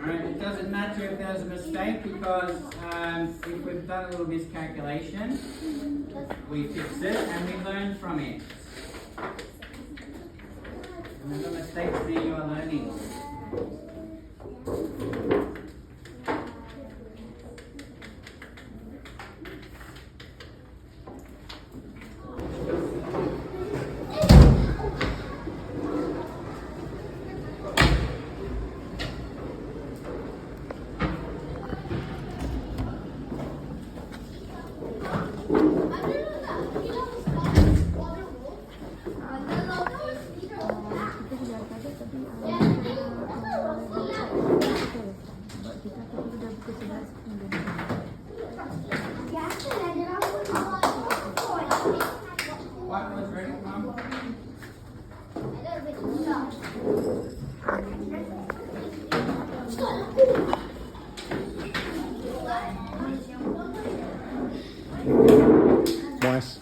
Alright, it doesn't matter if there's a mistake because if we've done a little miscalculation, we fix it and we learn from it. Remember, mistakes mean you are learning. What was ready, Mom? Nice.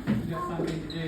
You've got something to do.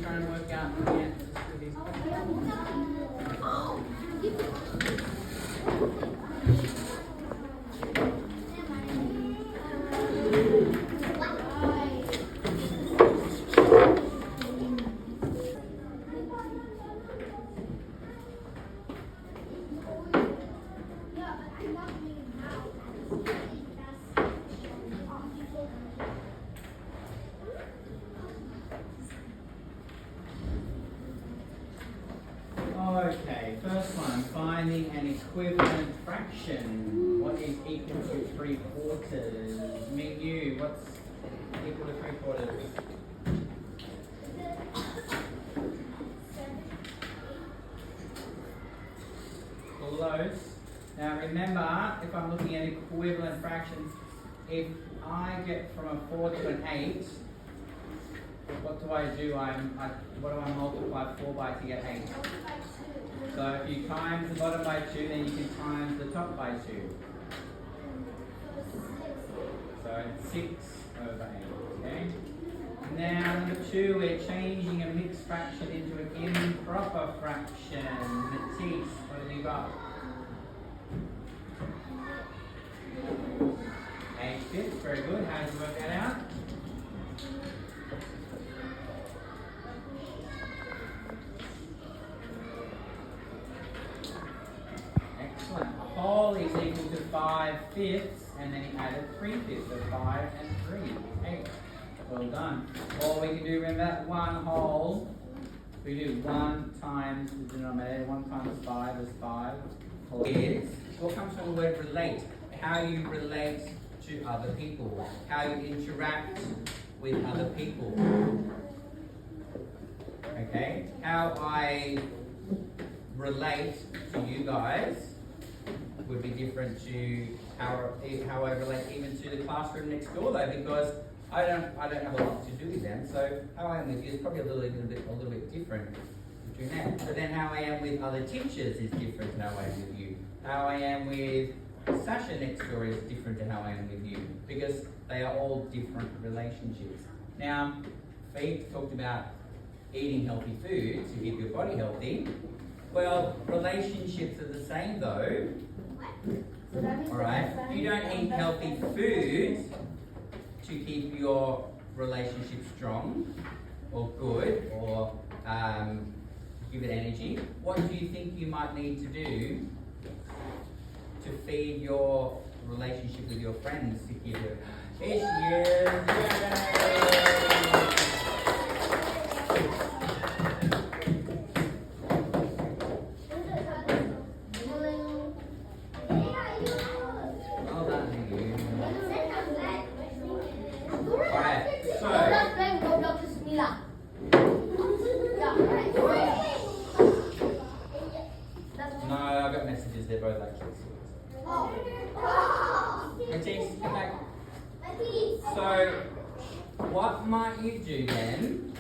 Trying to work out the answers to these questions. Okay, first one, finding an equivalent fraction. What is equal to 3/4? Me and you, what's equal to 3/4? Close. Now remember, if I'm looking at equivalent fractions, if I get from a 4 to an 8, what do I do? What do I multiply 4 by to get 8? So if you times the bottom by 2, then you can times the top by 2. So it's 6 over 8, okay? Now number 2, we're changing a mixed fraction into an improper fraction. Mathys, what have you got? 8/5, very good. How did you work that out? Excellent. A whole is equal to 5/5, and then he added 3/5, so 5 and 3, 8. Well done. Or we can do, remember that one whole, we do 1 times the denominator, 1 times 5 is 5. Is what comes from the word relate. How you relate to other people, how you interact with other people. Okay, how I relate to you guys would be different to how I relate even to the classroom next door though, because I don't have a lot to do with them, so how I am with you is probably a little bit different between that. But then how I am with other teachers is different to how I am with you. How I am with Sasha next door is different to how I am with you, because they are all different relationships. Now, Faith talked about eating healthy food to keep your body healthy. Well, relationships are the same though. Alright? You don't eat healthy food to keep your relationship strong or good or give it energy. What do you think you might need to do to feed your relationship with your friends to keep it? Here she is! Yay! They're both actually Mathys, come back. So, what might you do then?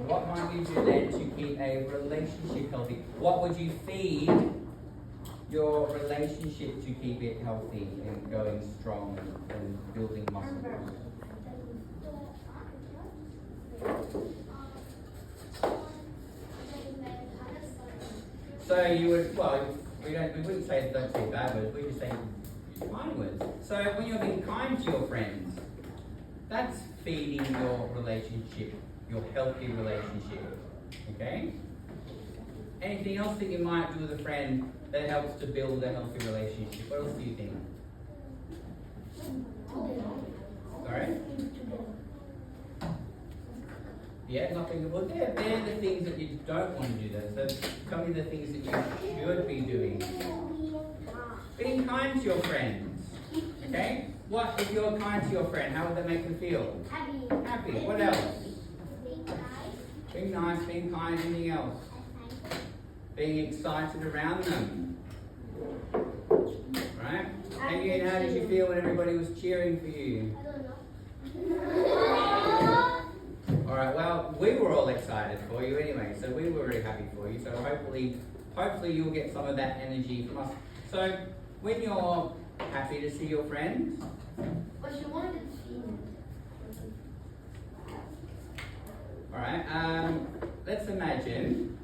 What might you do then to keep a relationship healthy? What would you feed your relationship to keep it healthy and going strong and building muscle? So you would, well, we wouldn't say don't say bad words, we just say kind words. So when you're being kind to your friends, that's feeding your relationship, your healthy relationship. Okay? Anything else that you might do with a friend that helps to build a healthy relationship? What else do you think? Sorry? Yeah, nothing. Well, they're the things that you don't want to do. Then. So tell me the things that you should be doing. Being kind to your friends. Okay? What if you're kind to your friend? How would that make them feel? Happy. Happy. What else? Being nice. Being nice, being kind, anything else? Being excited around them. Right? And you, how did you feel when everybody was cheering for you? I don't know. Alright, well, we were all excited for you anyway, so we were really happy for you. So hopefully you'll get some of that energy from us. So, when you're happy to see your friends, But she wanted to see me. alright, let's imagine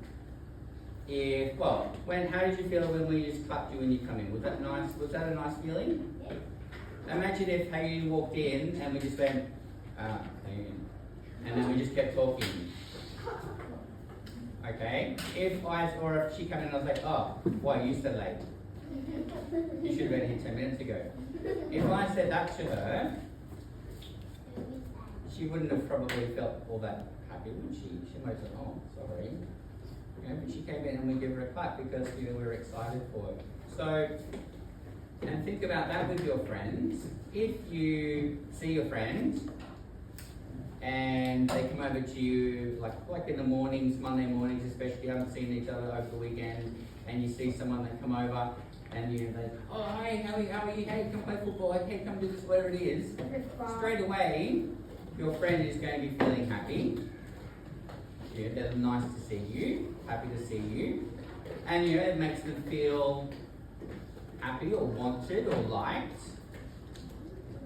if, well, how did you feel when we just clapped you when you come in? Was that nice? Was that a nice feeling? Yeah. Imagine if Hayden walked in and we just went, Hayden. And then we just kept talking. Okay? If she came in and I was like, oh, why are you so late? You should have been here 10 minutes ago. If I said that to her, she wouldn't have probably felt all that happy, would she? She might have said, oh, sorry. But she came in and we give her a clap because we were excited for her. So, and think about that with your friends. If you see your friend, and they come over to you like in the mornings, Monday mornings especially, you haven't seen each other over the weekend, and you see someone that come over and you like, oh hey, how are you? Hey, come play football, hey, come do this, whatever it is. Straight away, your friend is going to be feeling happy. Yeah, they're nice to see you, happy to see you. And it makes them feel happy or wanted or liked.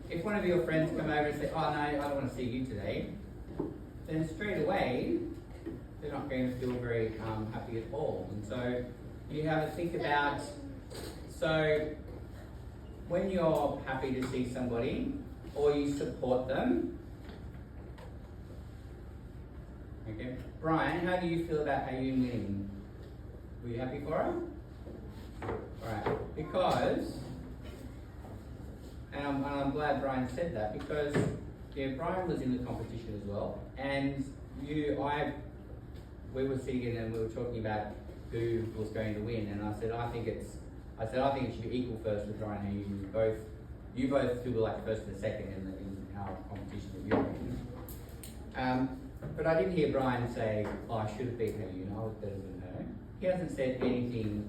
If one of your friends come over and say, oh no, I don't want to see you today, then straight away, they're not going to feel very happy at all. And so you have to think about, so when you're happy to see somebody or you support them, okay, Brian, how do you feel about Ayun winning? Were you happy for her? Alright, because, and I'm glad Brian said that, because Brian was in the competition as well, and we were sitting and we were talking about who was going to win, and I said I think it should be equal first with Brian and you both who were like first and second in our competition that you're in. But I didn't hear Brian say, oh, I should have beat her, I was better than her. He hasn't said anything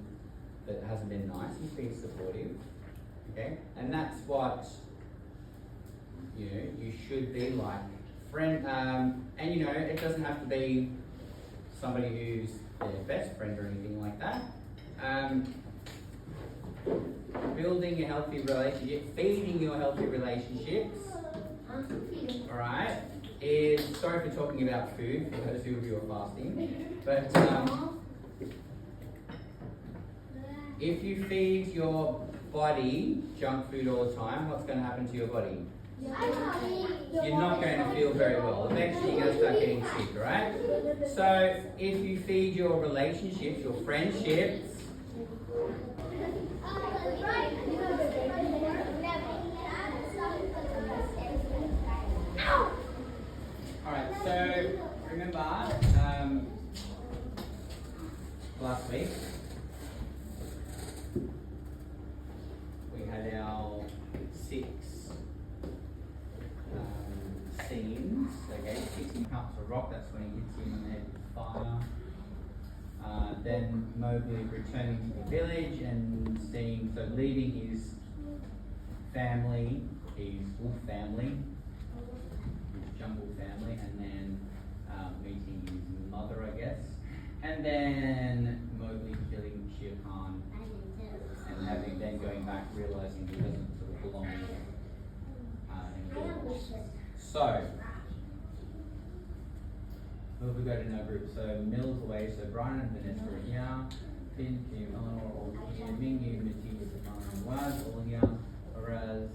that hasn't been nice. He's been supportive. Okay? And that's what you should be like friend. And it doesn't have to be somebody who's their best friend or anything like that. Building a healthy relationship, feeding your healthy relationships. All right. Sorry for talking about food for those of you who are fasting, but if you feed your body junk food all the time, what's going to happen to your body? You're not going to feel very well. Eventually, you're going to start getting sick, right? So, if you feed your relationships, your friendships, alright, so remember last week we had our 6 scenes, okay, 6 cups of rock, that's when he hits him on the head with fire. Then Mowgli returning to the village and leaving his family, his wolf family, his jungle family, and then meeting his mother, I guess. And then Mowgli killing Shere Khan and then going back, realizing he doesn't sort of belong in the village. So, well, we go to no group. So Mill's away. So Brian and Vanessa are here. Finn, Kim, Eleanor all here. Mingyu, Mathys, and Waz all here. Whereas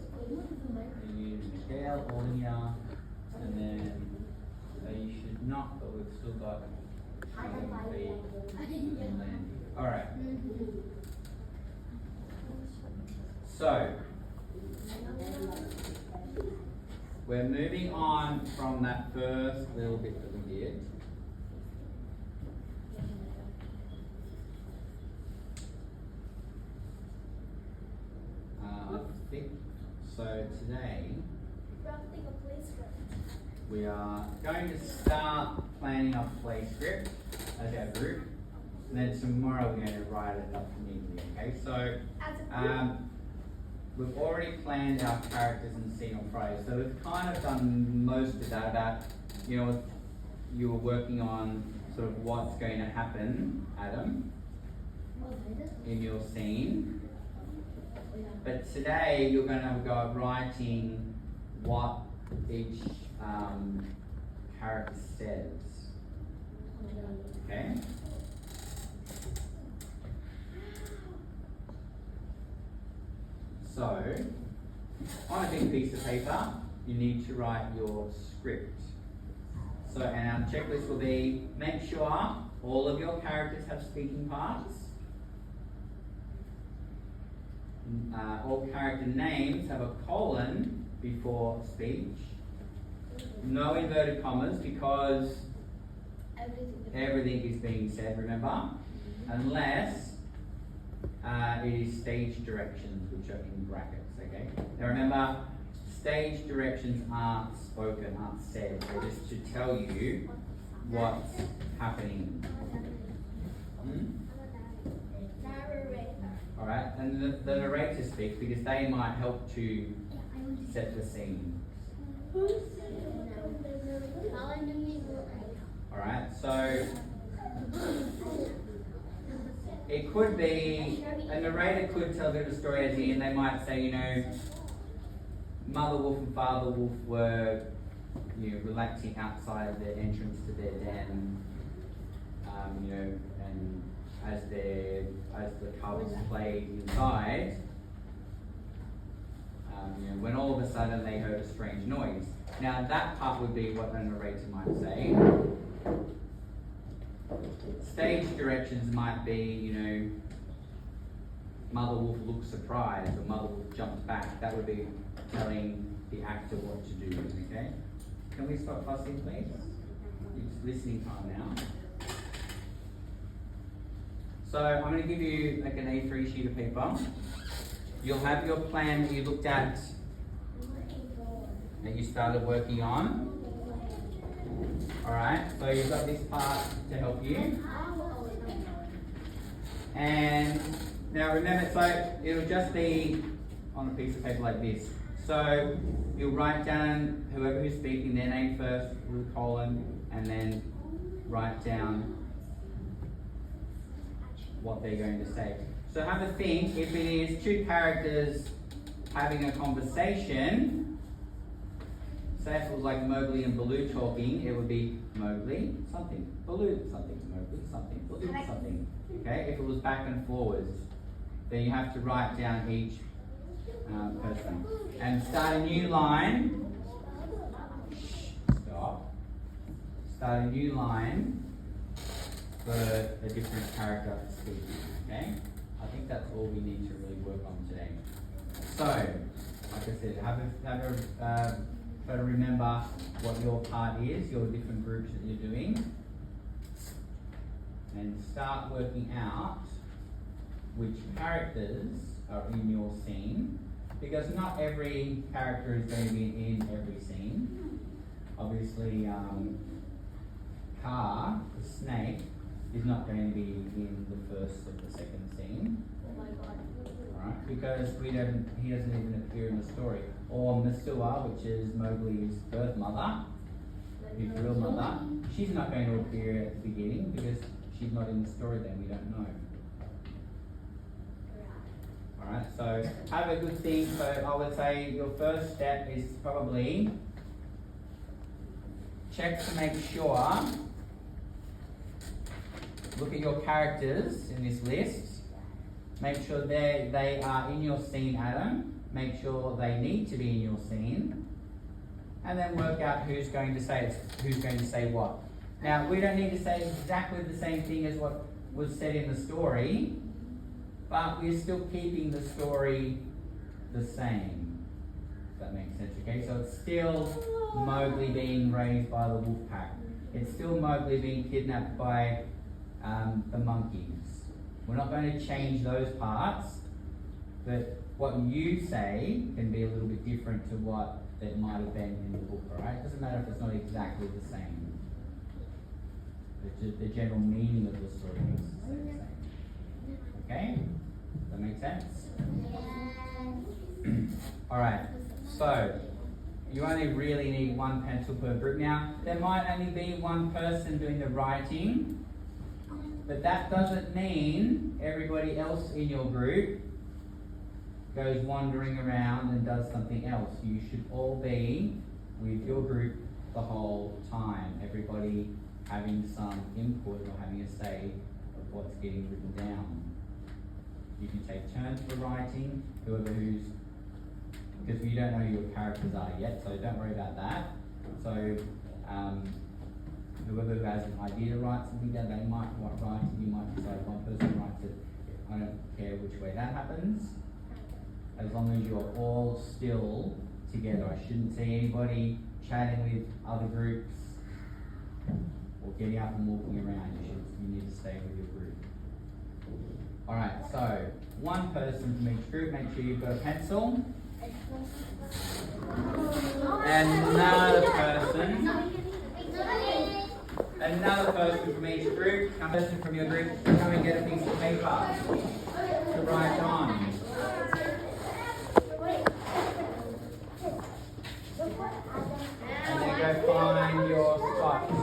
you, Miguel all here. And then you should not, but we've still got Feed and Landy. All right. So we're moving on from that first little bit that we did. I think so. Today we are going to start planning our play script as our group, and then tomorrow we're going to write it up neatly. Okay, so we've already planned our characters and scene on Friday, so we've kind of done most of that. About you were working on sort of what's going to happen, Adam, in your scene. But today you're going to have a go at writing what each character says. Okay? So, on a big piece of paper, you need to write your script. So, and our checklist will be, make sure all of your characters have speaking parts. All character names have a colon before speech. No inverted commas because everything is being said, remember? Unless it is stage directions, which are in brackets, okay? Now remember, stage directions aren't spoken, aren't said. They're just to tell you what's happening. Alright, and the narrator speaks because they might help to set the scene. Alright, so it could be, a narrator could tell a bit of a story as in, they might say, Mother Wolf and Father Wolf were, relaxing outside of their entrance to their den, and as the cubs played inside, when all of a sudden they heard a strange noise. Now that part would be what the narrator might say. Stage directions might be, Mother Wolf looked surprised or Mother Wolf jumped back. That would be telling the actor what to do, okay? Can we stop fussing, please? It's listening time now. So I'm going to give you like an A3 sheet of paper. You'll have your plan that you looked at, that you started working on. Alright, so you've got this part to help you. And now remember, so it'll just be on a piece of paper like this. So you'll write down whoever who's speaking their name first with a colon, and then write down what they're going to say. So have a think. If it is two characters having a conversation, say if it was like Mowgli and Baloo talking, it would be Mowgli something, Baloo something, Mowgli something, Baloo something. Okay, if it was back and forwards, then you have to write down each person. And start a new line. Stop. Start a new line for a different character speaking. Okay? I think that's all we need to really work on today. So, like I said, try to remember what your part is, your different groups that you're doing, and start working out which characters are in your scene, because not every character is going to be in every scene. Obviously, Car, the snake, is not going to be in the first or the second scene. Oh my god. Alright, because he doesn't even appear in the story. Or Masua, which is Mowgli's birth mother, his real mother, she's not going to appear at the beginning because she's not in the story then, we don't know. Alright, so have a good think. So I would say your first step is probably check to make sure, look at your characters in this list, make sure they are in your scene, Adam, make sure they need to be in your scene, and then work out who's going to say what. Now, we don't need to say exactly the same thing as what was said in the story, but we're still keeping the story the same. If that makes sense, okay? So it's still Mowgli being raised by the wolf pack. It's still Mowgli being kidnapped by the monkeys. We're not going to change those parts, but what you say can be a little bit different to what it might have been in the book, alright? It doesn't matter if it's not exactly the same. The general meaning of the story is the same. Okay? Does that make sense? Alright, so you only really need one pencil per group. Now, there might only be one person doing the writing, but that doesn't mean everybody else in your group goes wandering around and does something else. You should all be with your group the whole time. Everybody having some input or having a say of what's getting written down. You can take turns for writing, because you don't know who your characters are yet, so don't worry about that. So whoever has an idea to write something down, they might write it, you might decide one person writes it. I don't care which way that happens, as long as you're all still together. I shouldn't see anybody chatting with other groups or getting up and walking around. You need to stay with your group. Alright, so one person from each group, make sure you've got a pencil. Another person from each group, a person from your group, come and get a piece of paper to write on. And then go find your spots.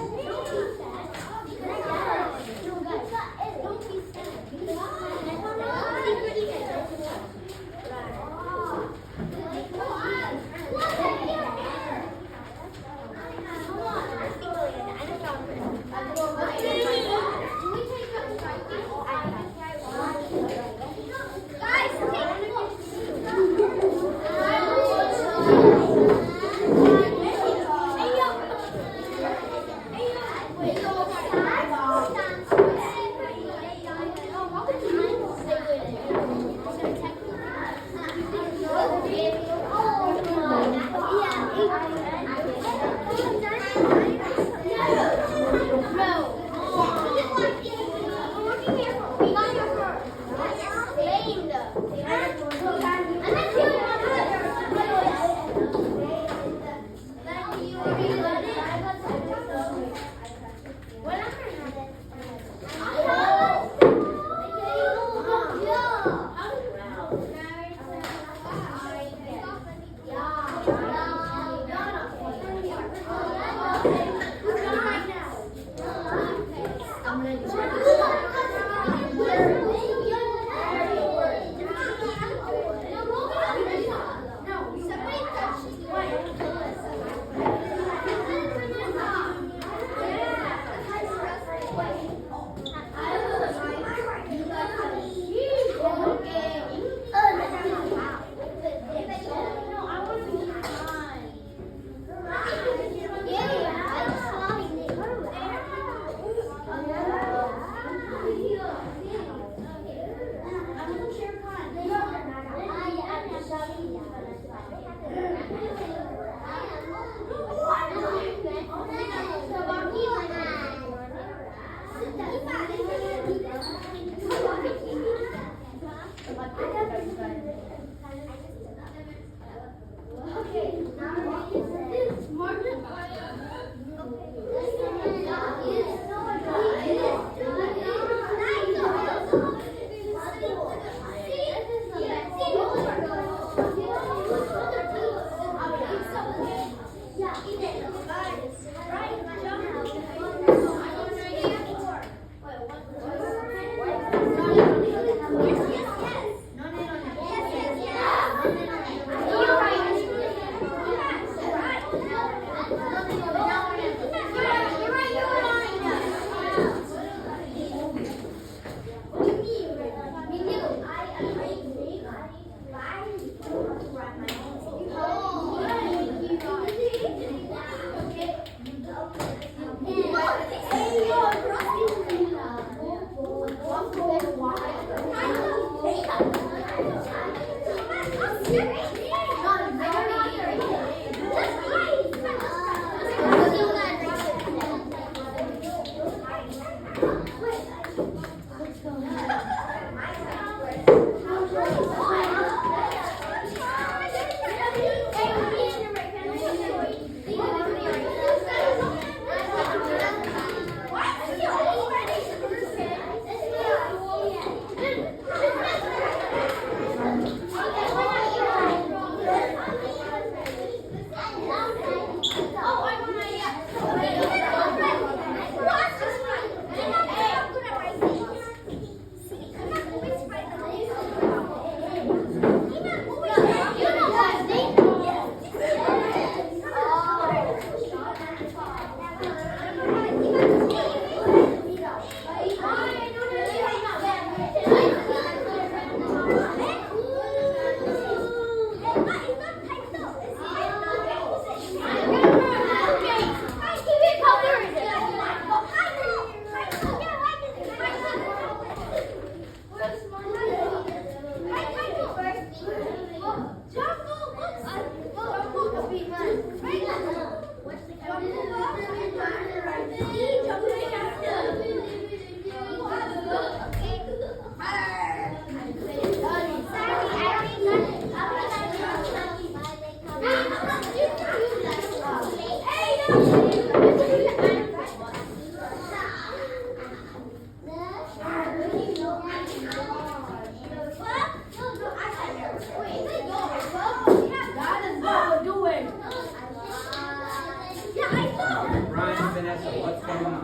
Ryan, Vanessa, what's going on?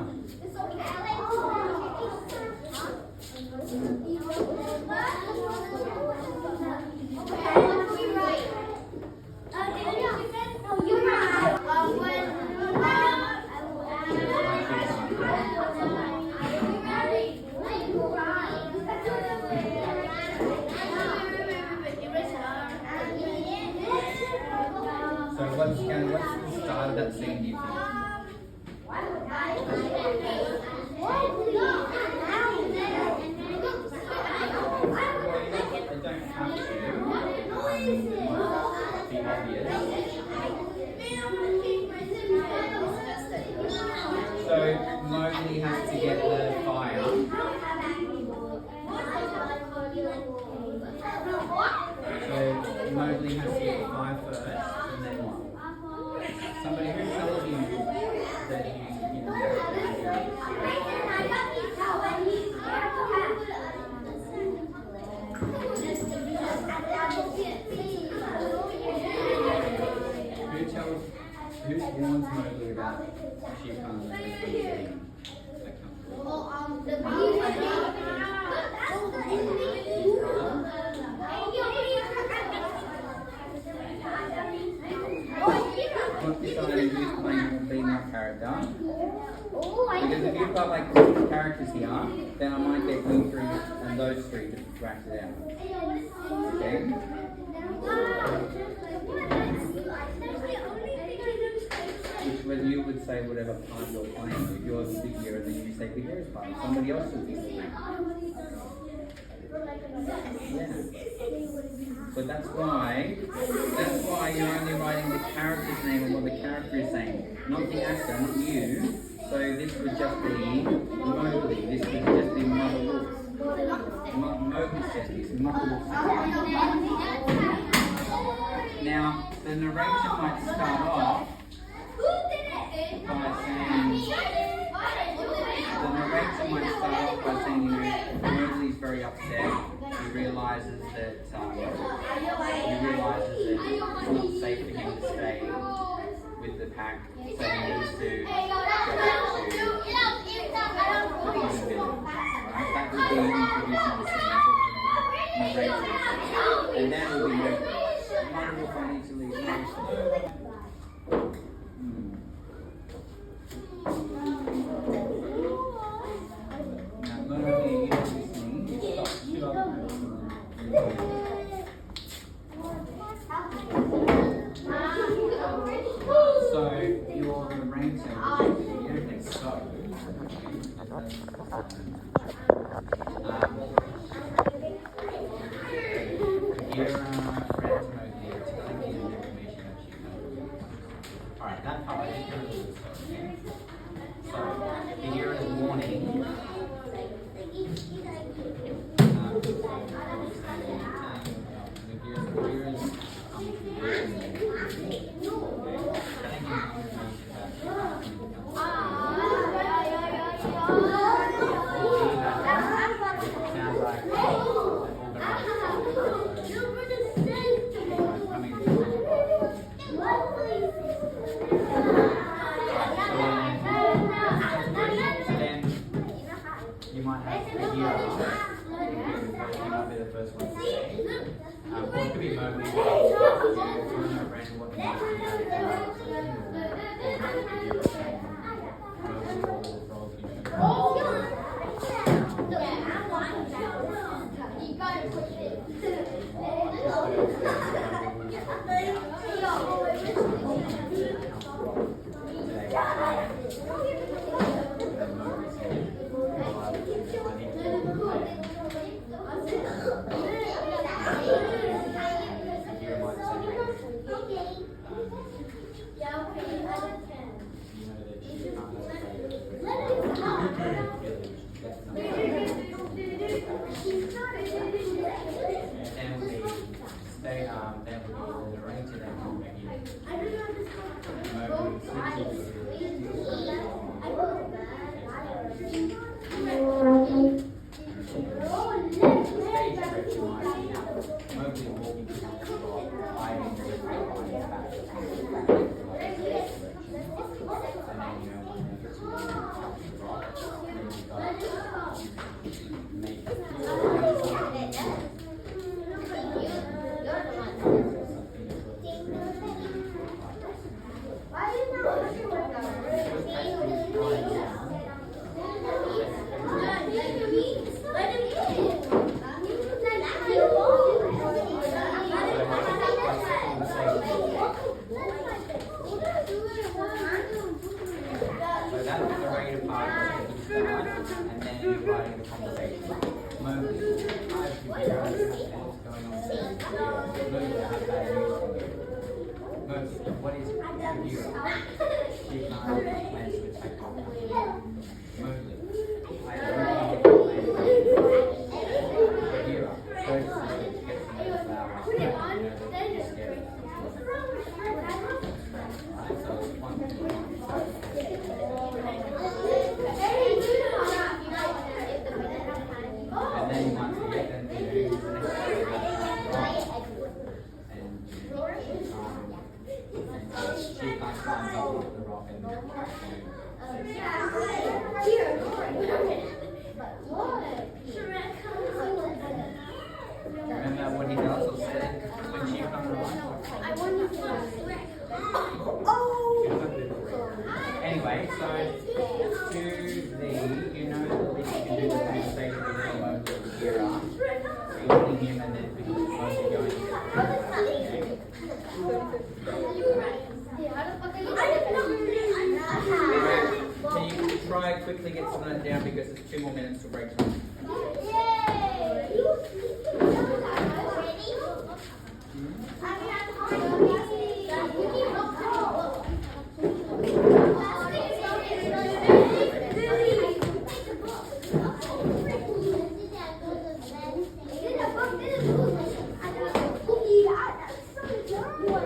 So what's the start of that scene, do you think? They don't have to be obvious. So Mowgli has to get the fire. So Mowgli has to get the fire first, and then what? Somebody who tells you that you who warns Mowgli about sheep hunters that comes What's deciding who's playing the female character? Because if you've got like 6 characters here, then I might get you 3 and those 3 to subtract it out. Okay? Which when you would say whatever part you're playing, if yours is the hero, then you say the hero's part. Somebody else would be the hero. Yeah. So that's why you're only writing the character's name and what the character is saying, not the actor, not you. So this would just be Mowgli. This would just be Mother Wolf. Mowgli says this, Mother Wolf says. Now the narration might start off by saying, Mowgli's very upset. He realizes that it's not safe for him to stay with the pack, so he needs to go back to the human village. Right? That would be introducing the scene, and then it will be Mother Wolf, I need to leave. So your range everything so here are friends Mowgli are telling you the information that you know. Alright, that part I think you're a little bit slow, okay? So the hero is warning. You might have the hero. You might be the first one to say. Or it could be Mowgli. If you want to random what you what is Bagheera? She can't plan to attack her. Mowgli. I don't Bagheera. First, gets the flower. So it's one thing. And then you want to get them to do the next and she can't climb up the rock and remember what he also said when she comes along? Anyway, so to the, you know the least you can do the conversation with him over here are reading him and then mostly going Can you try quickly get some of that down because it's 2 more minutes to break time.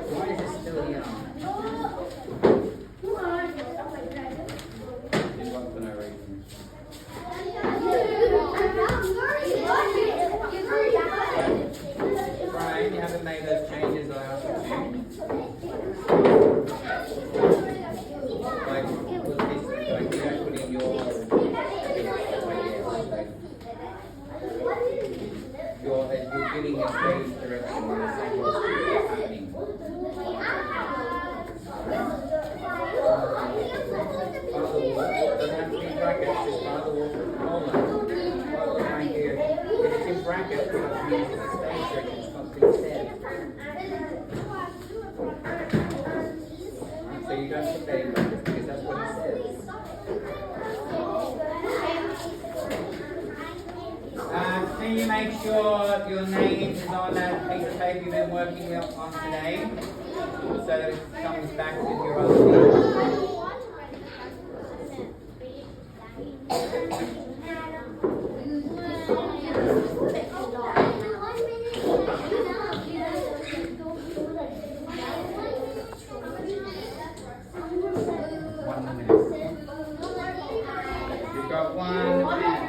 Why is it still here? It was for no reason. Brian, you haven't made those changes I asked you to. Like, with this, like you don't put in your you're giving a stage direction when the same what's happening. Doesn't have to be in brackets, just father walk hold on. Right here. If it's in brackets, we have to use the stage direction, it's not being said. So you don't put that in brackets because that's what he says. Can you make sure your name is on that piece of paper you've been working on today? So that it comes back with your other thing. You've got 1 minute.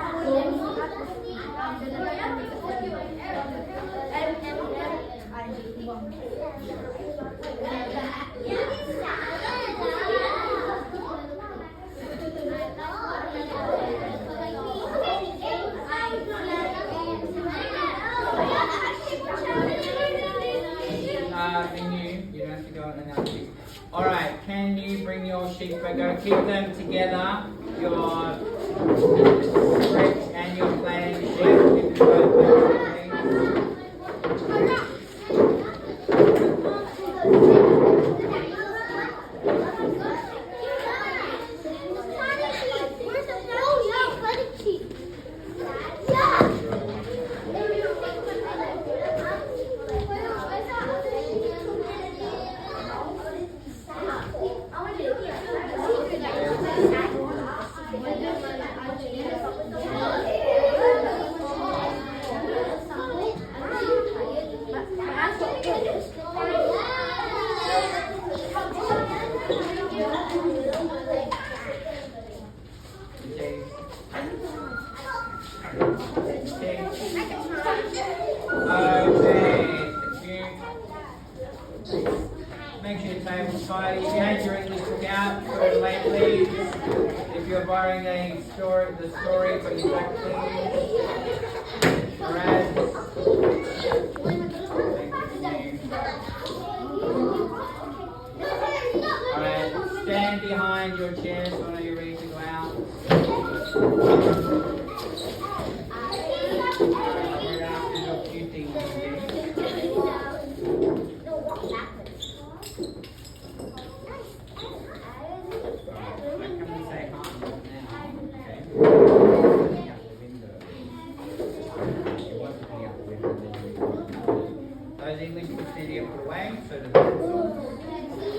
Nothing new. You don't have to go on another sheet. Alright, can you bring your sheets back? Go keep them together. Your script and your planning sheet. Keep them both together, Make sure your table's tidy. If you had your English book out, put it away, please. If you're borrowing the story, put it back, please. Alright, stand behind your chair so I know you're ready to go out. We're going to have to do a few things today. Those English books need to get put away so the pencil.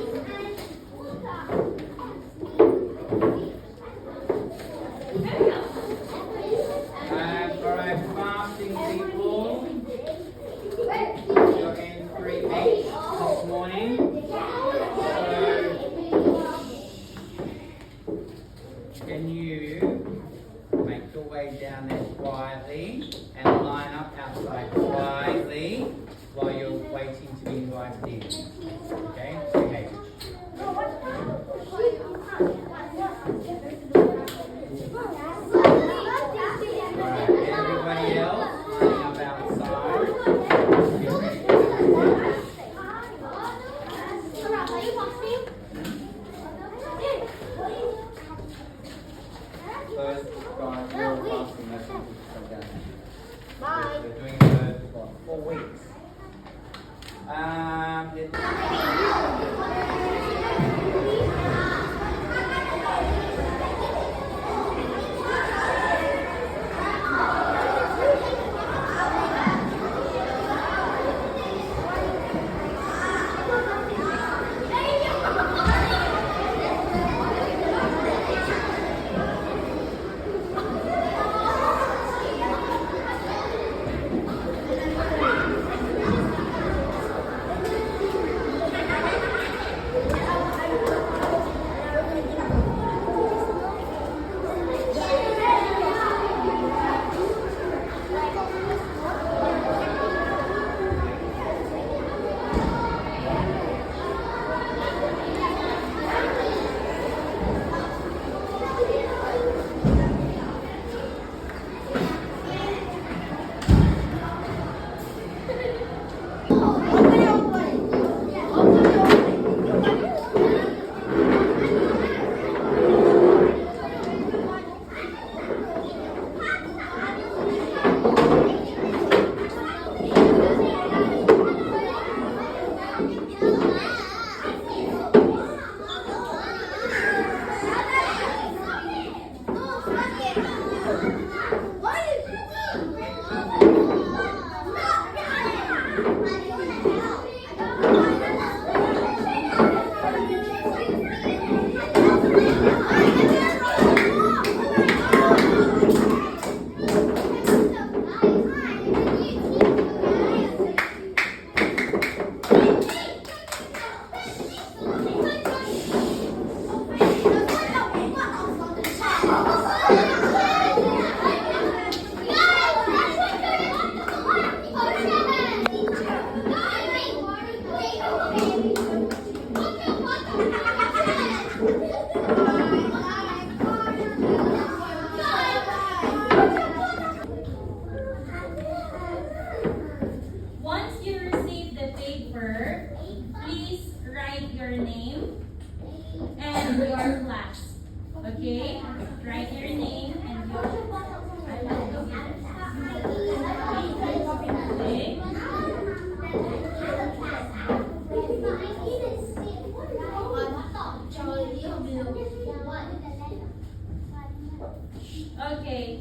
Once you receive the paper, please write your name and your class. Okay? Write your name and your okay? Okay.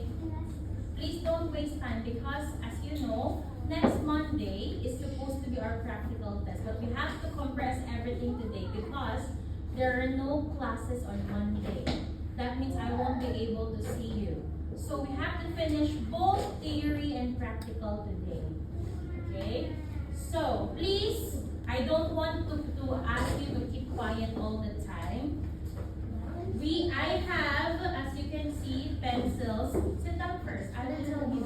Please don't waste time because as you know, next Monday is supposed to be our practical test. But we have to compress everything today because there are no classes on Monday. That means I won't be able to see you. So we have to finish both theory and practical today. Okay? So please, I don't want to ask you to keep quiet all the time. I have, as you can see, pencils. Sit down first. I will tell you.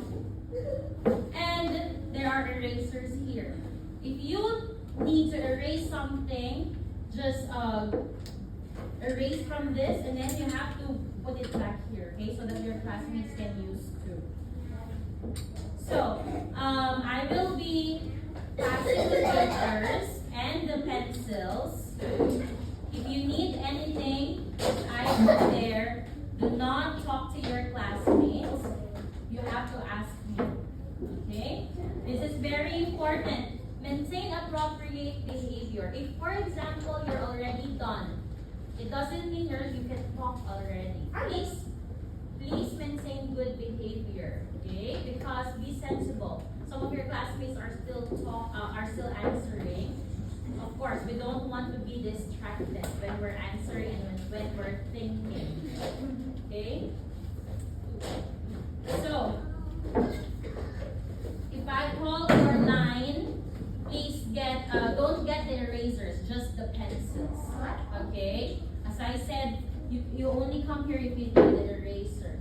And there are erasers here. If you need to erase something, just erase from this, and then you have to put it back here, okay, so that your classmates can use too. So, I will be passing the papers and the pencils. If you need anything, I am there. Do not talk to your classmates. You have to ask me. Okay? This is very important. Maintain appropriate behavior. If, for example, you're already done, it doesn't mean you can talk already. Please maintain good behavior. Okay? Because be sensible. Some of your classmates are still answering. Of course, we don't want to be distracted when we're answering and when we're thinking. Okay? So, if I call your line, please don't get the erasers, just the pencils. Okay? As I said, you only come here if you need the eraser.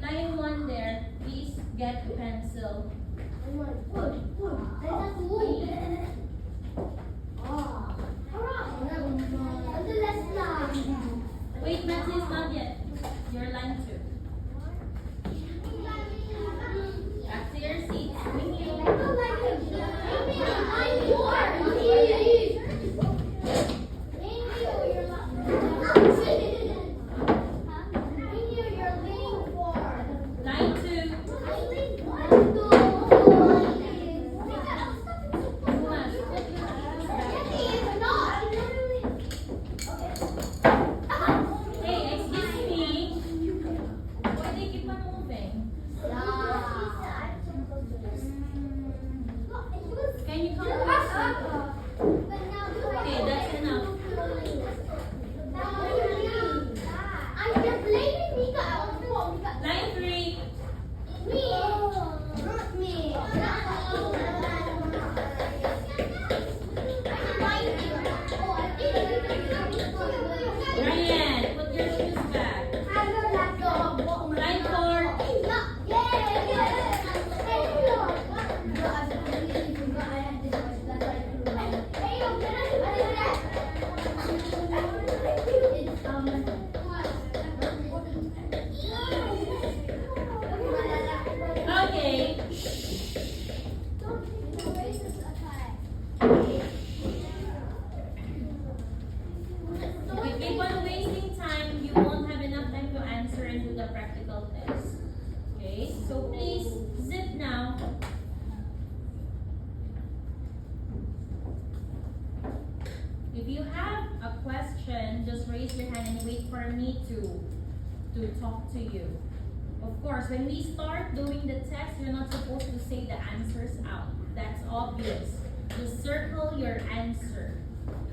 Line 1 there, please get the pencil. Wait, Mathys, not yet. Your line 2. Back to your seats. Thank you. Line 2. Hey, excuse me. Why they keep on moving? Can you come closer? Okay, that's enough. Line 3. Ryan, put your shoes back. Line 4. Okay. If we keep on wasting time, you won't have enough time to answer and do the practical test. Okay, so please sit now. If you have a question, just raise your hand and wait for me to talk to you. Of course, when we start doing the test, you're not supposed to say the answers out. That's obvious. Just circle your answer.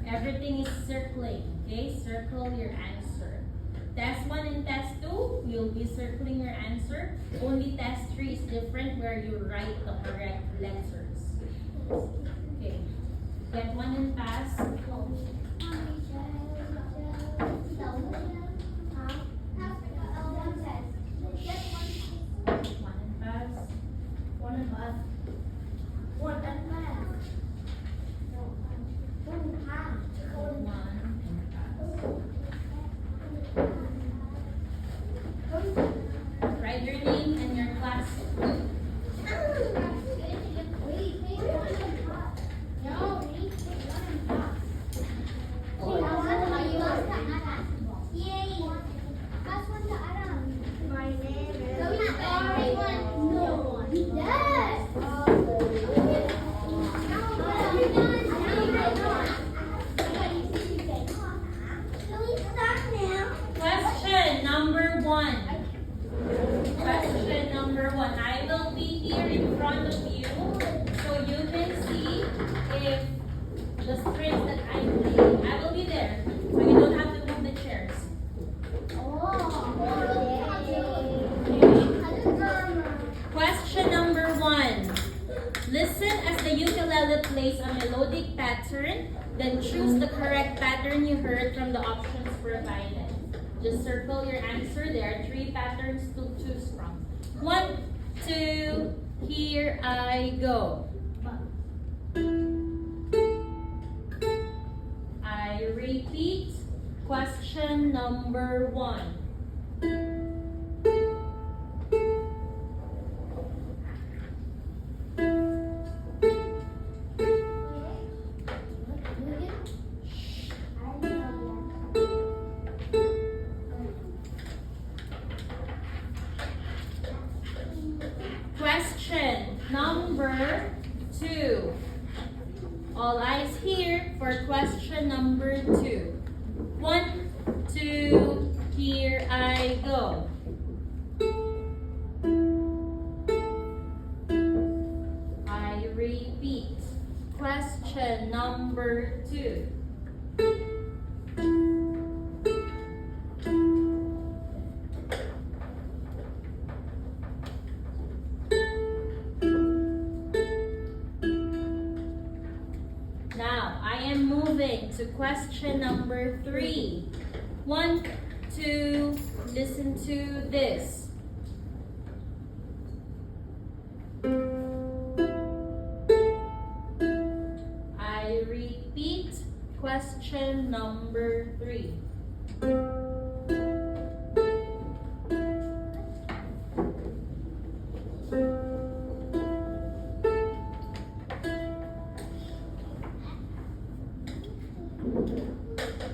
Everything is circling, okay? Circle your answer. Test 1 and test 2, you'll be circling your answer. Only test 3 is different where you write the correct letters. Okay. Get 1 and pass. 1 and pass. 1 and pass. 1 and pass. 1 and pass. 1 and pass. answer from the options provided. Just circle your answer. There are 3 patterns to choose from. 1, 2, here I go. I repeat, question number 1. Question number 2. All eyes here for question number 2. 1, 2, here I go. I repeat. Question number 2. Now, I am moving to question number 3. 1, 2, listen to this. I repeat, question number 3.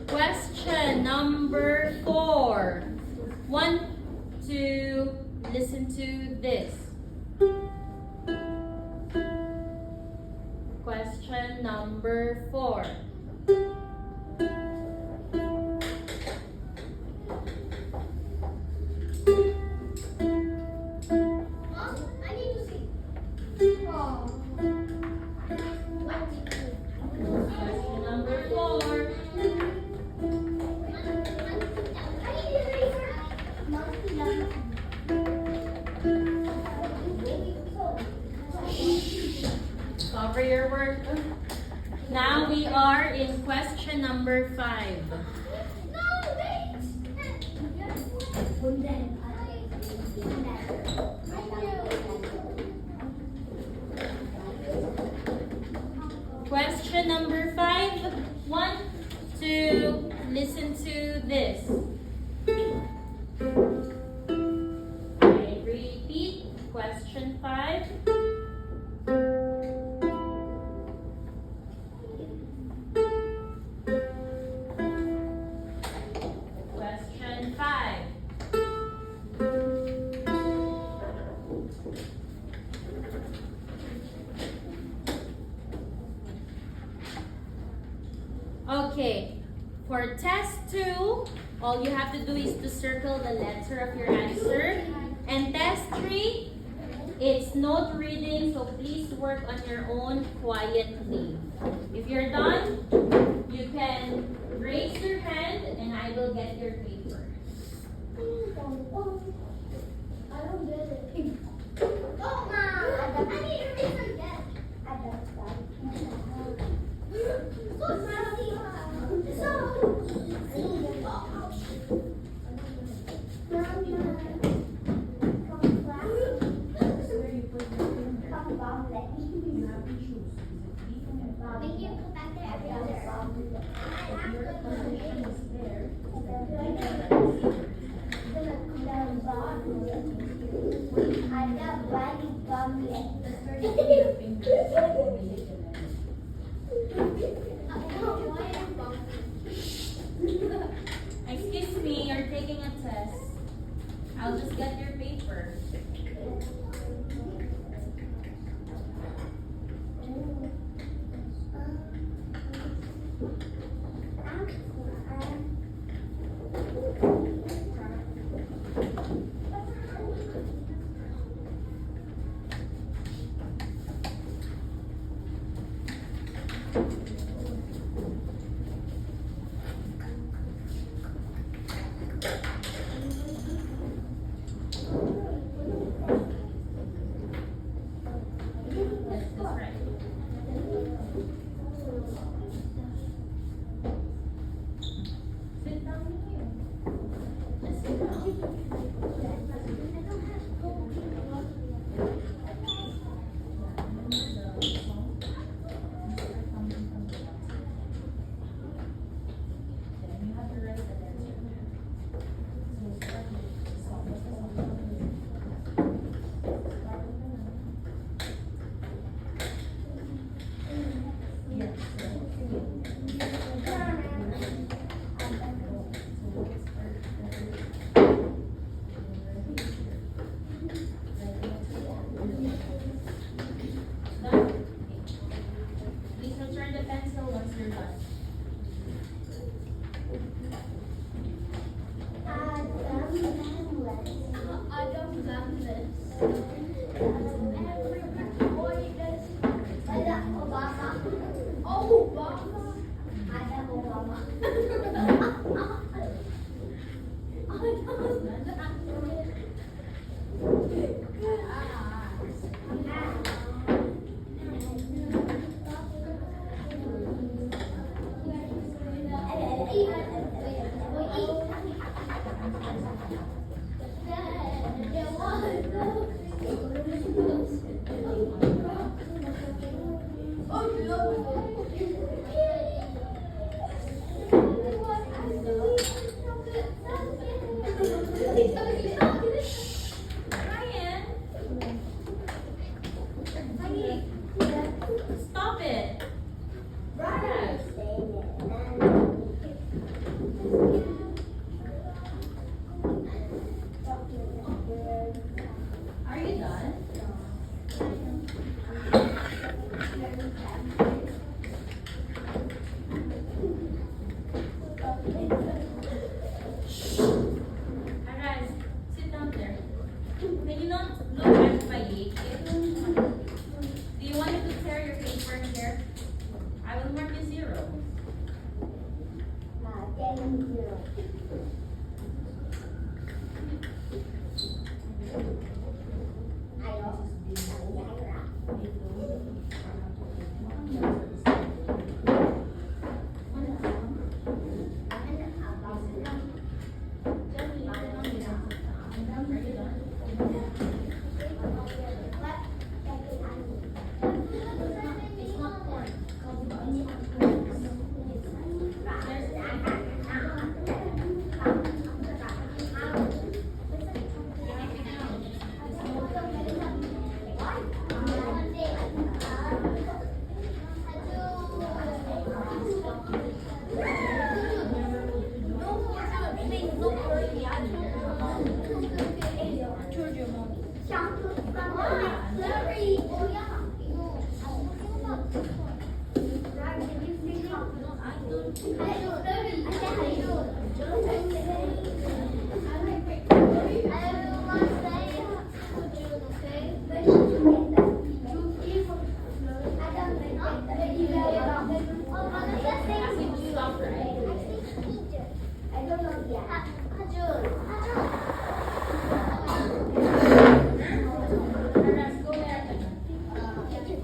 Question number 4. 1, 2, listen to this. Question number 4. Mom, I need to see. Oh. Question number 4. Cover your work. Now we are in question number 5. No, wait. Question number 5. 1, 2, listen to this. I repeat, question 5. Question 5. Okay, for test 2, all you have to do is to circle the letter of your answer. And test 3, it's note reading, so please work on your own quietly. If you're done, you can raise your hand and I will get your paper. I don't get it. Oh, Mom. I need to read it again. I don't Excuse me, you're taking a test. I'll just get your paper.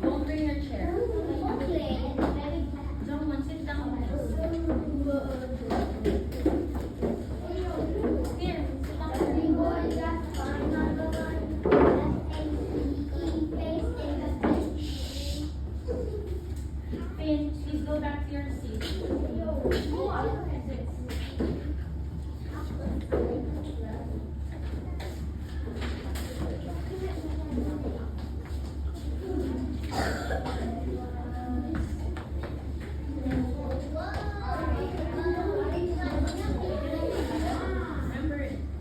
Don't bring your chair. Someone sit down. Here, sit down. Finn, please go back to your seat.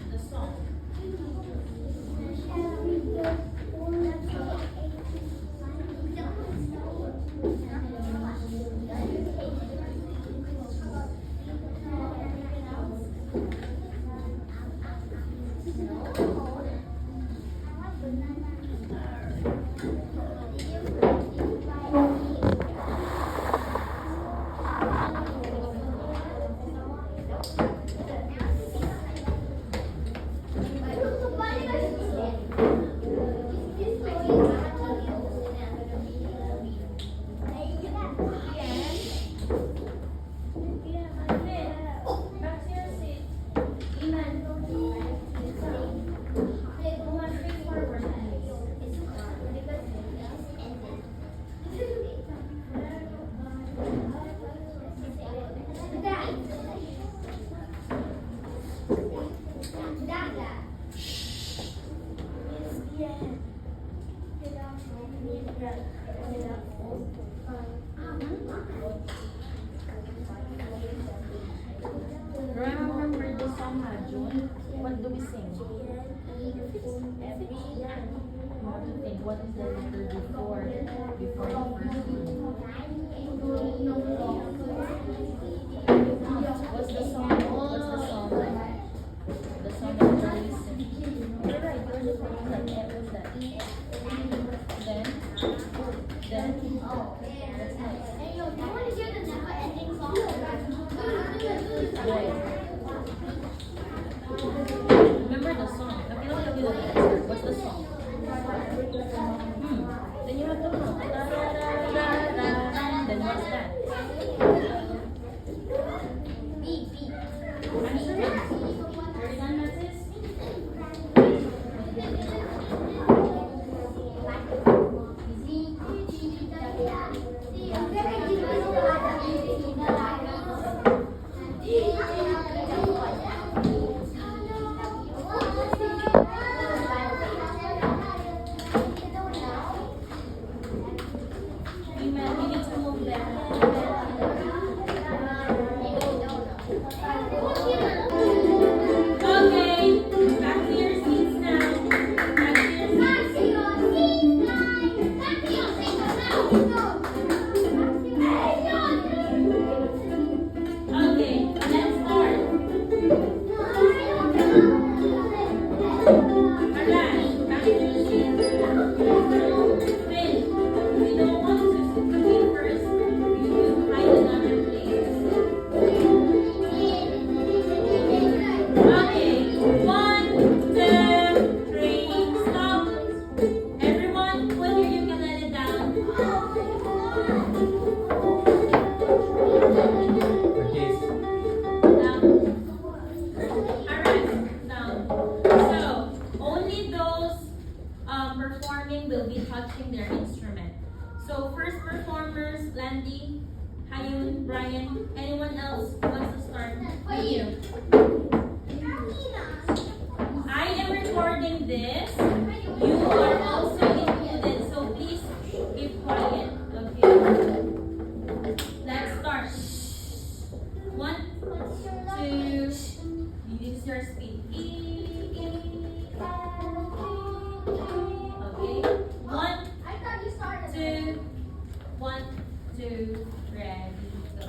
Remember the song. Back to your seat. Iman. Go on straight forward, please. Remember the song, June? What do we sing? What do you think? What is the letter before the first one? What's the song? What's the song? The song that we're listening. You're right. You're the one that what's that? Then. That's nice. Right. Remember the song. Okay, let me give you the answer. What's the song? Then you have to know. Then what's that? Answer it. Are you done, Mathys? Amen. We need to move there. Okay, back to your seats now. Back to your seats. Okay, let's start. Alright, back to your seats. Finn, you don't want to sit first. You hide another place. time will be touching their instrument. So first performers, Landy, Hayun, Brian, anyone else who wants to start? With you. I am recording this. You are also included, so please keep quiet. Okay. Let's start. 1, 2. Use your speed. Okay. 1, 2. 1, 2. Ready, go.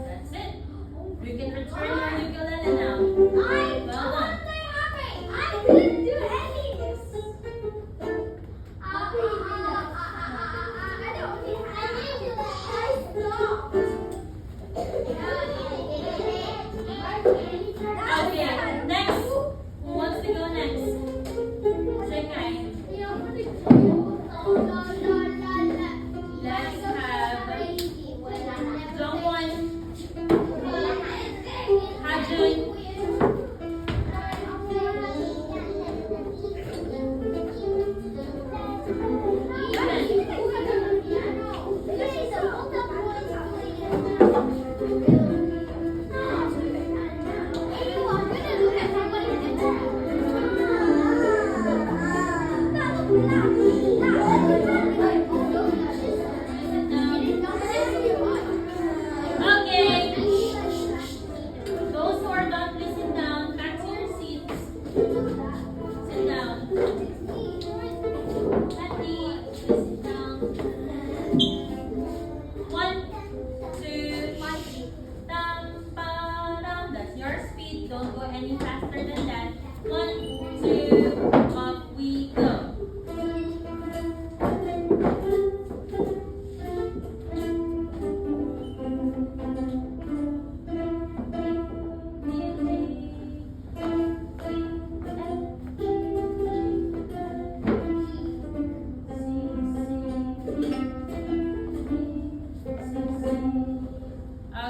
That's it. You can return your ukulele now. Well done. I couldn't do any of this. Okay, next. Who wants to go next? Second. Let's have Jongwon, Hajun, Okay. Those who are done, please sit down. Back to your seats. Sit down. Happy. Please sit down. 1, 2, tam, pa, dam. That's your speed. Don't go any faster than that. 1, 2, off we go.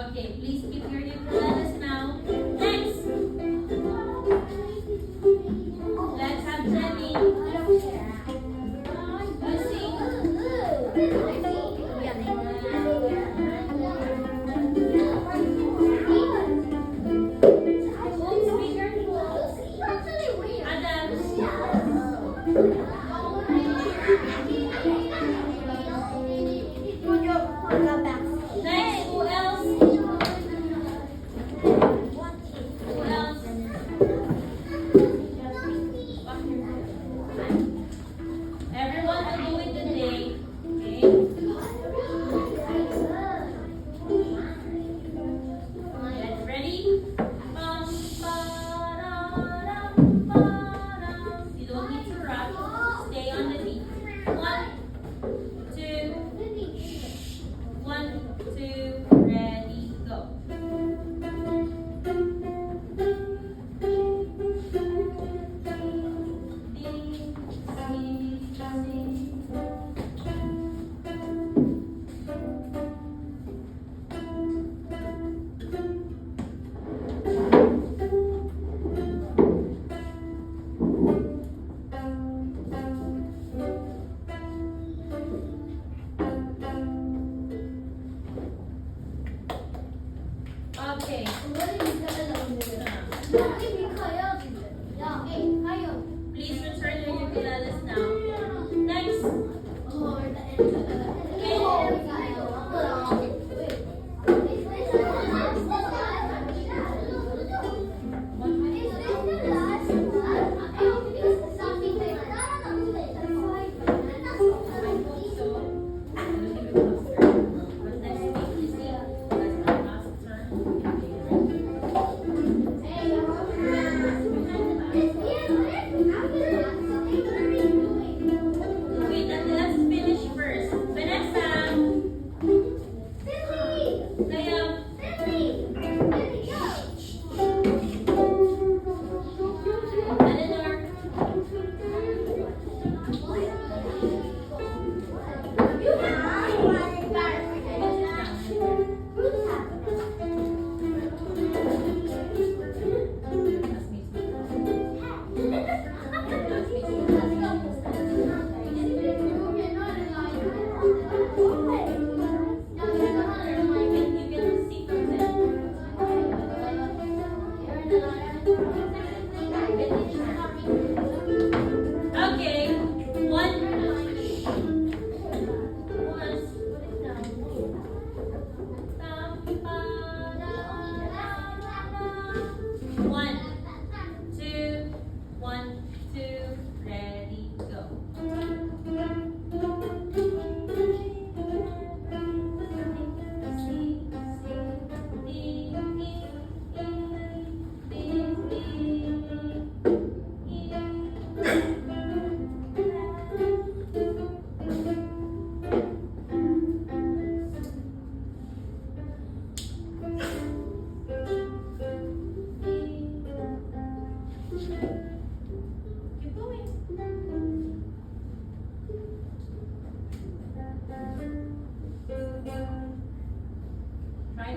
Okay, please keep your ukuleles now. Next, let's have Jenny. Next, who else? Who else? Everyone will do it today. Okay? Get ready? Bum, ba-da-dum, ba-dum. You don't need to rush. Stay on the beat. 1, 2, 1, 2, ready, go. Okay. Please return your ukuleles now. Next.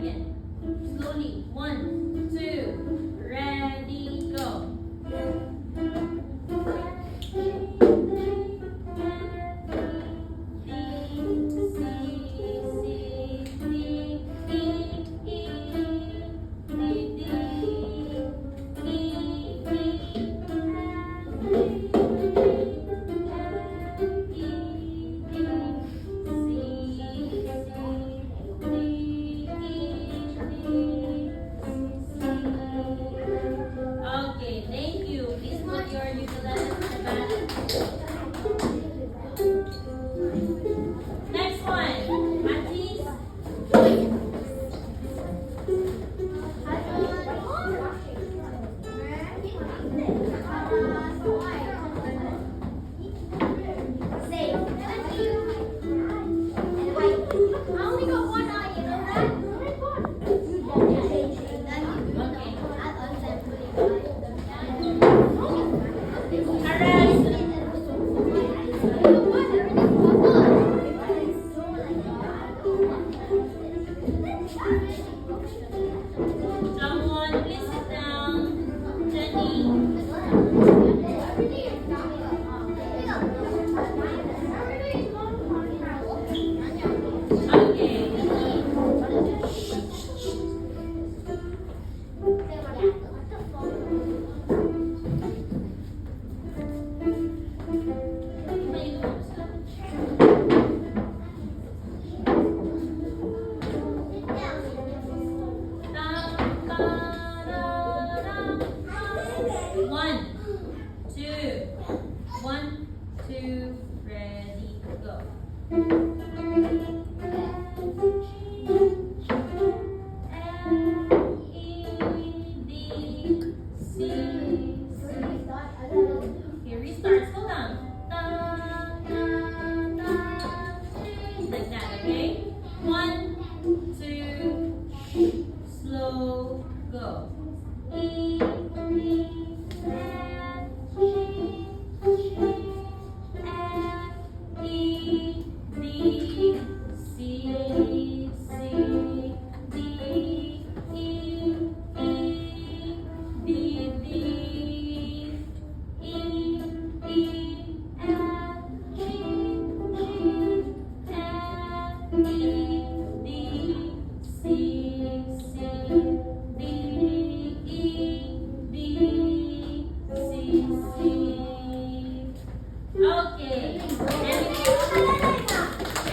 again. Slowly. 1, 2, ready, go. Okay, thank you. Please put your ukulele at the back. Next one, Mathys. I only got one eye, you know that? Someone, please sit down. Jenny. Okay. One, two, 1, 2, ready, go. Here we start. Slow down. Like that, okay? 1, 2, slow, go. Okay.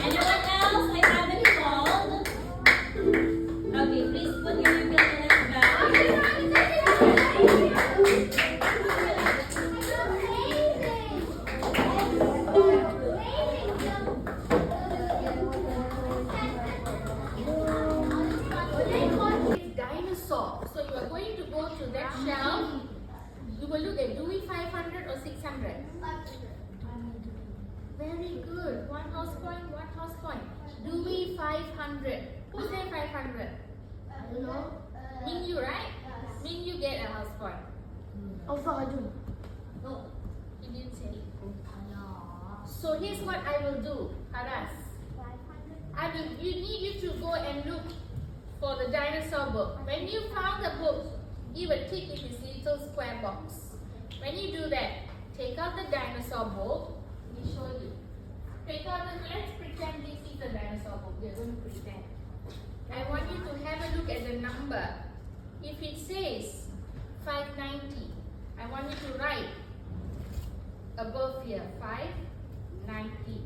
Anyone else I haven't called? Okay, please put your ukulele back. Dinosaur. So you are going to go to that shelf. You will look at, do we 500 or 600? Very good. One house point, one house point. Do we 500? Who say 500? Mean you, right? Mean you get a house point. No, he didn't say. So here's what I will do, Haras. I mean, you need you to go and look for the dinosaur book. When you found the book, give a tick in this little square box. When you do that, take out the dinosaur book. Let me show you. Take out let's pretend this is the dinosaur book. We're going to pretend. I want you to have a look at the number. If it says 590, I want you to write above here 590.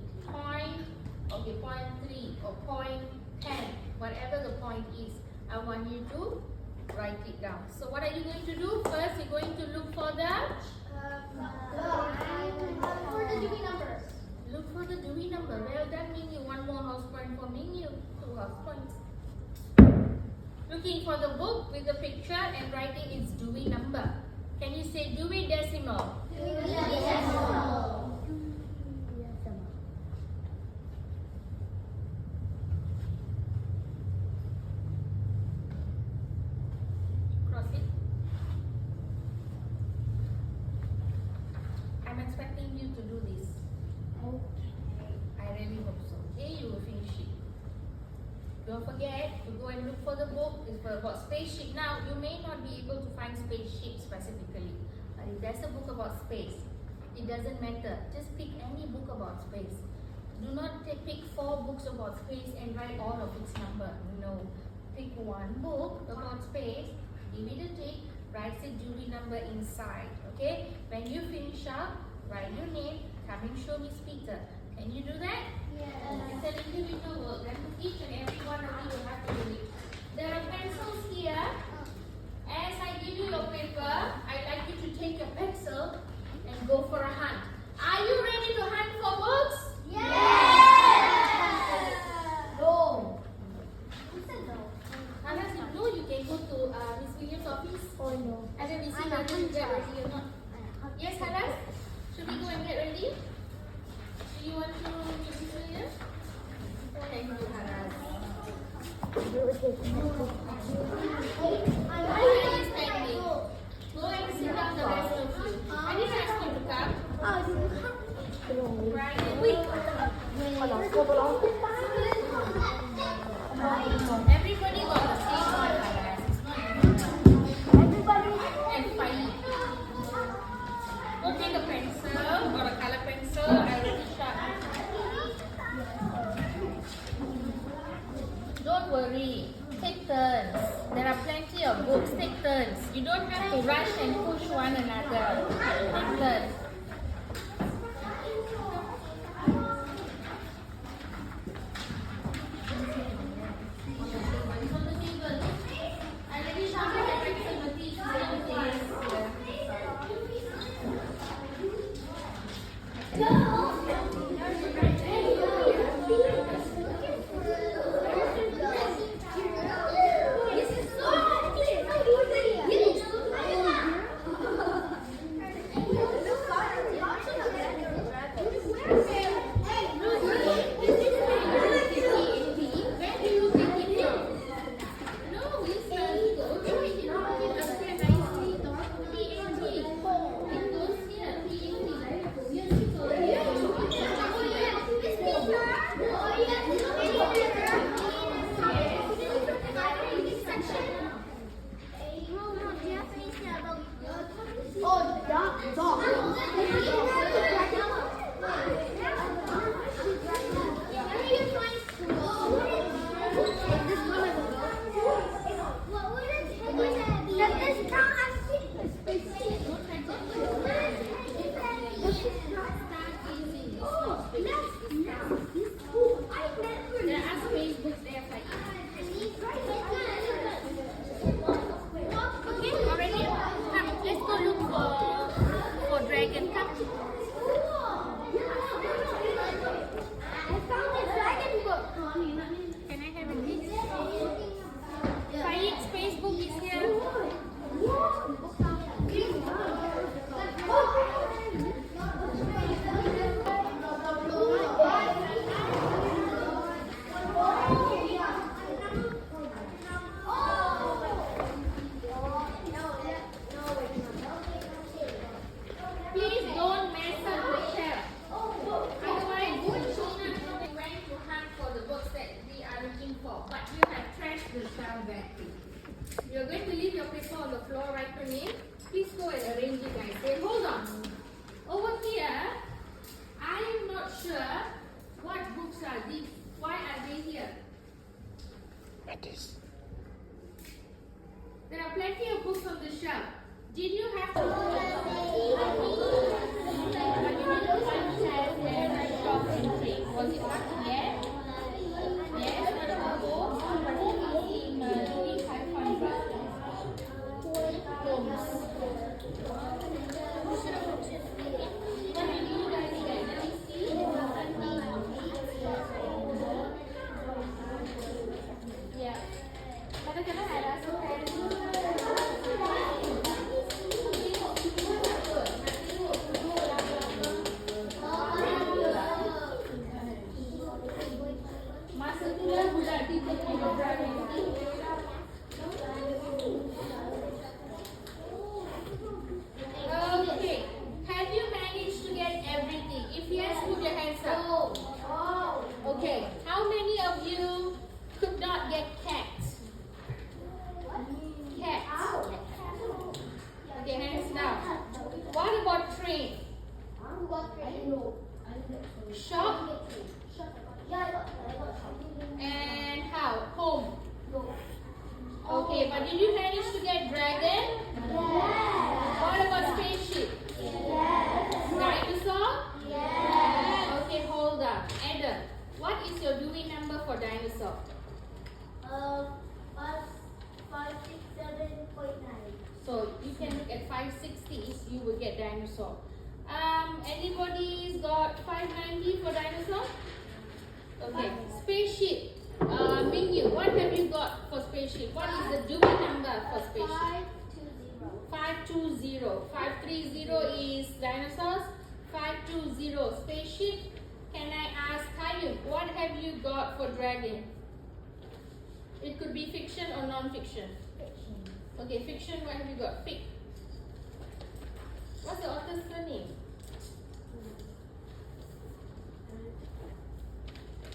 Point 3 or point 10, whatever the point is, I want you to write it down. So what are you going to do? First, you're going to look for the Dewey numbers. Look for the Dewey number. Well, that means you one more house point for Mingyu. 2 house points. Looking for the book with the picture and writing its Dewey number. Can you say Dewey decimal? Cross it. I'm expecting you to do this. I really hope so. Okay, you will finish it. Don't forget to go and and look for the book. It's about spaceship. Now, you may not be able to find spaceship specifically. But if there's a book about space, it doesn't matter. Just pick any book about space. Do not pick 4 books about space and write all of its number. No. Pick one book about space, give it a tick, write the jury number inside. Okay? When you finish up, write your name, come and show Miss Peter. Can you do that? Yeah. It's an individual work. That means each and every one of you will have to do it. There are pencils here. As I give you your paper, I'd like you to take your pencil and go for a hunt. Are you ready to hunt for books? No. Who said no? Unless you know, you can go to Miss Williams' office. Oh no. And then we see I'm whether you not get sure. ready or not. Yes, Haras? Should we go and get ready? Do you want to meet Miss Williams? Thank you, Haras. Why are you standing? Go and sit down, the rest of you. I didn't ask you to come. Right? Everybody got the same one, Haras. It's not different. And five. Go take a pencil or a color pencil. I already sharpened. Don't worry. Take turns. There are plenty of books. Take turns. You don't have to rush and push one another. Take turns. I already sharpened the pencil, Mathys. There are space books there for you. Okay, already? Come, let's go look for dragon. Come. I found a dragon book. Can I have it, please? Fight space book is here. Please don't mess up the shelf. Otherwise, we went to hunt for the books that we are looking for, but you have trashed the shelf badly. You're going to leave your paper on the floor, write your name. Please go and arrange it, guys. Say, hold on. Over here, I am not sure what books are these. Why are they here? Mathys. There are plenty of books on the shelf. Did you have to Was it not yet? Yes, what about books? In 500 tomes. What did you guys get? Let me see. Yeah. Kadang-kadang ada rasa masa kuliah budak kita punya berani. Okay. Have you managed to get everything? If yes, put your hands up. Okay. How many of you could not get cats? Okay, but did you manage to get dragon? Yes. What about spaceship? Yes. Dinosaur? Yes. Okay, hold up. Adam, what is your Dewey number for dinosaur? 567.9. So you can look at 560s, you will get dinosaur. Anybody's got 590 for dinosaur? Okay, spaceship. Mingyu, what have you got for spaceship? What is the Dewey number for spaceship? 520. 520. 530 is dinosaurs. 520 spaceship. Can I ask Kayum, what have you got for dragon? It could be fiction or non-fiction. Okay, fiction, what have you got? Fic. What's the author's surname?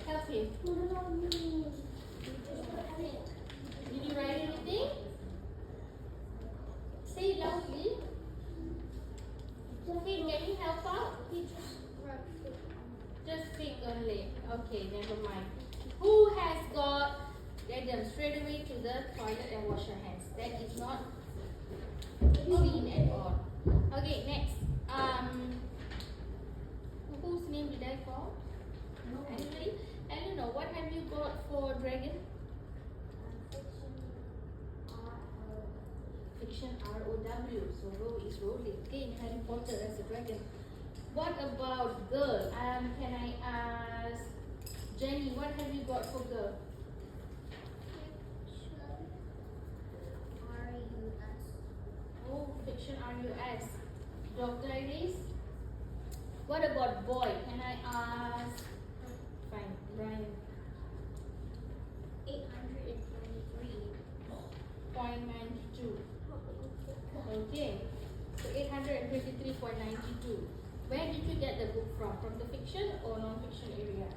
Help him. Did you write anything? Say it loudly. Hey, can you help out? Just speak only. Okay, never mind. Who has got, get them straight away to the toilet and wash your hands. That is not clean at all. Okay, next. Whose name did I call? Anybody? Eleanor, what have you got for dragon? Fiction R-O-W. So row is rolling. Okay, in Harry Potter as a dragon. What about girl? Can I ask Jenny, what have you got for girl? Oh, fiction R-U-S. Dog diaries. What about boy? Can I ask? Fine, Brian. 823.92. Okay. So 823.92. Where did you get the book from? From the fiction or non-fiction area?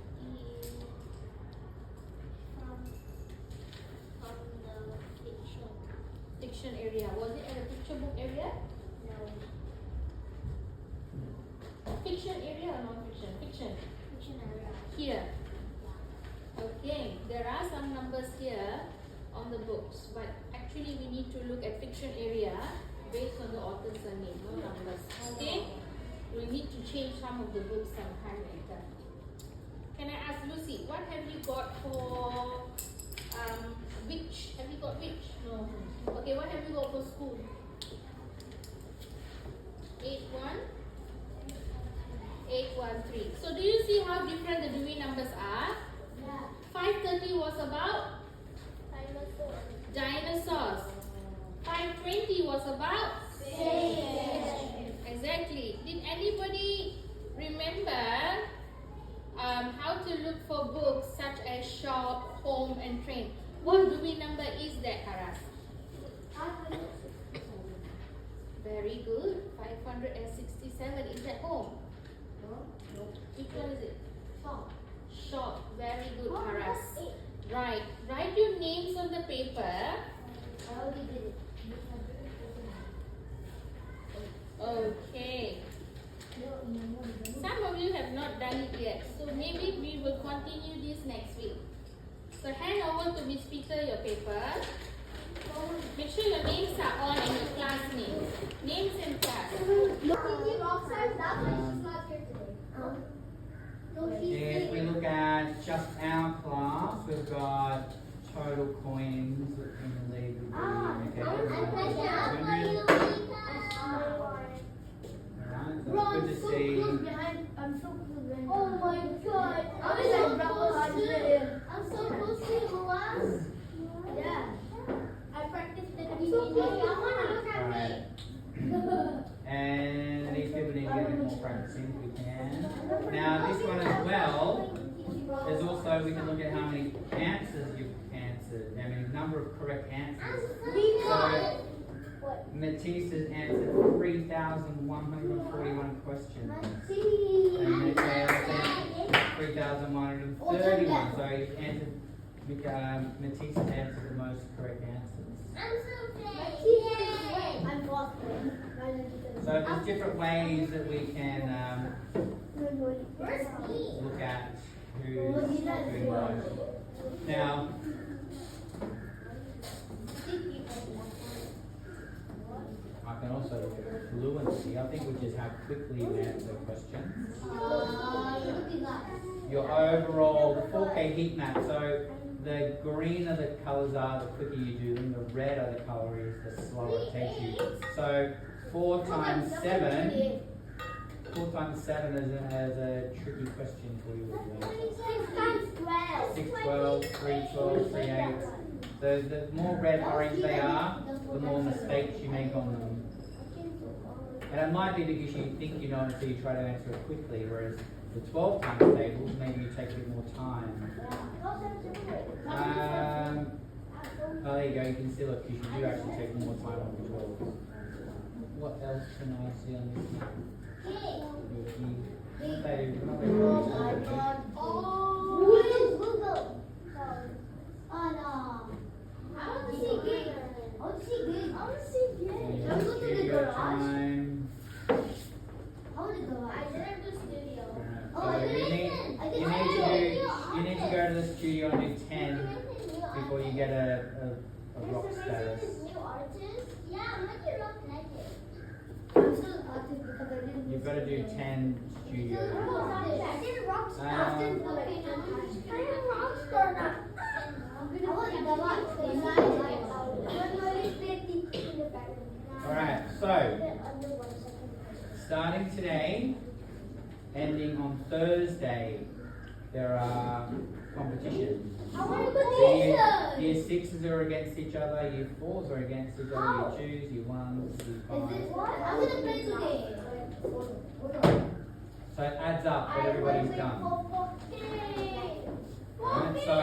Fiction area. Was it at the picture book area? Fiction area or non-fiction? Fiction. Here. Okay. There are some numbers here on the books, but actually we need to look at fiction area based on the author's name, no numbers. Okay? We need to change some of the books sometime later. Can I ask Lucy, what have you got for witch? Have you got witch? No. Okay, what have you got for school? 813. So do you see how different the Dewey numbers are? 530 was about dinosaurs. 520 was about exactly. Did anybody remember how to look for books such as shop, home, and train? What Dewey number is that, Haras? Very good. 567. Is that home? Which one is it? Shop. Very good, Haras. Right. Write your names on the paper. Okay. Some of you have not done it yet, so maybe we will continue this next week. So hand over to Miss Peter your paper. Make sure your names are on and your class names. Names and class. If we look at just our class, we've got total coins that can leave the Alright, so it's good to see. Oh my god. I'm so close to the last. Yeah. I practiced it. I want to look at me. And these people need to get a bit more practicing if we can. Now this one as well, there's also, we can look at how many answers you've answered, I mean number of correct answers. So Mathys has answered 3,141 questions. And Michael answered 3,131. So he's answered, Mathys answered the most correct answers. So there's different ways that we can look at who's doing what. Now, can also look at fluency. I think which is how quickly you answer questions. Your overall 4K heat map. So the greener the colours are, the quicker you do them. The redder the colour is, the slower it takes you. So 4 times 7. 4 times 7 is a tricky question for you. 6 times 12. 6, 12, 3, 12, 3, 8. So the more red, orange they are, the more mistakes you make on them. And it might be because you think you know it, so you try to answer it quickly, whereas the 12 times tables, maybe you take a bit more time. Oh, there you go, you can see it because you do actually take more time on the 12. What else can I see on this map? Google. Oh no. I want to see gig. I want to see gig. I want to see gig. Let's go to the garage. Time. I want to go. I didn't do studio. So Oh, I you need to go to the studio and do 10 before you get a rock status. New artist? Yeah, I'm not a rock naked. I'm still an artist because I didn't. You've got to do 10 studio. I did a rock star. I did a rock star now. I want the Alright, so starting today, ending on Thursday, there are competitions. I want to go Year 6s are against each other, year 4s are against each other, year 2s, year 1s, year 5s. I'm going to play today. So it adds up what everybody's done. Alright, so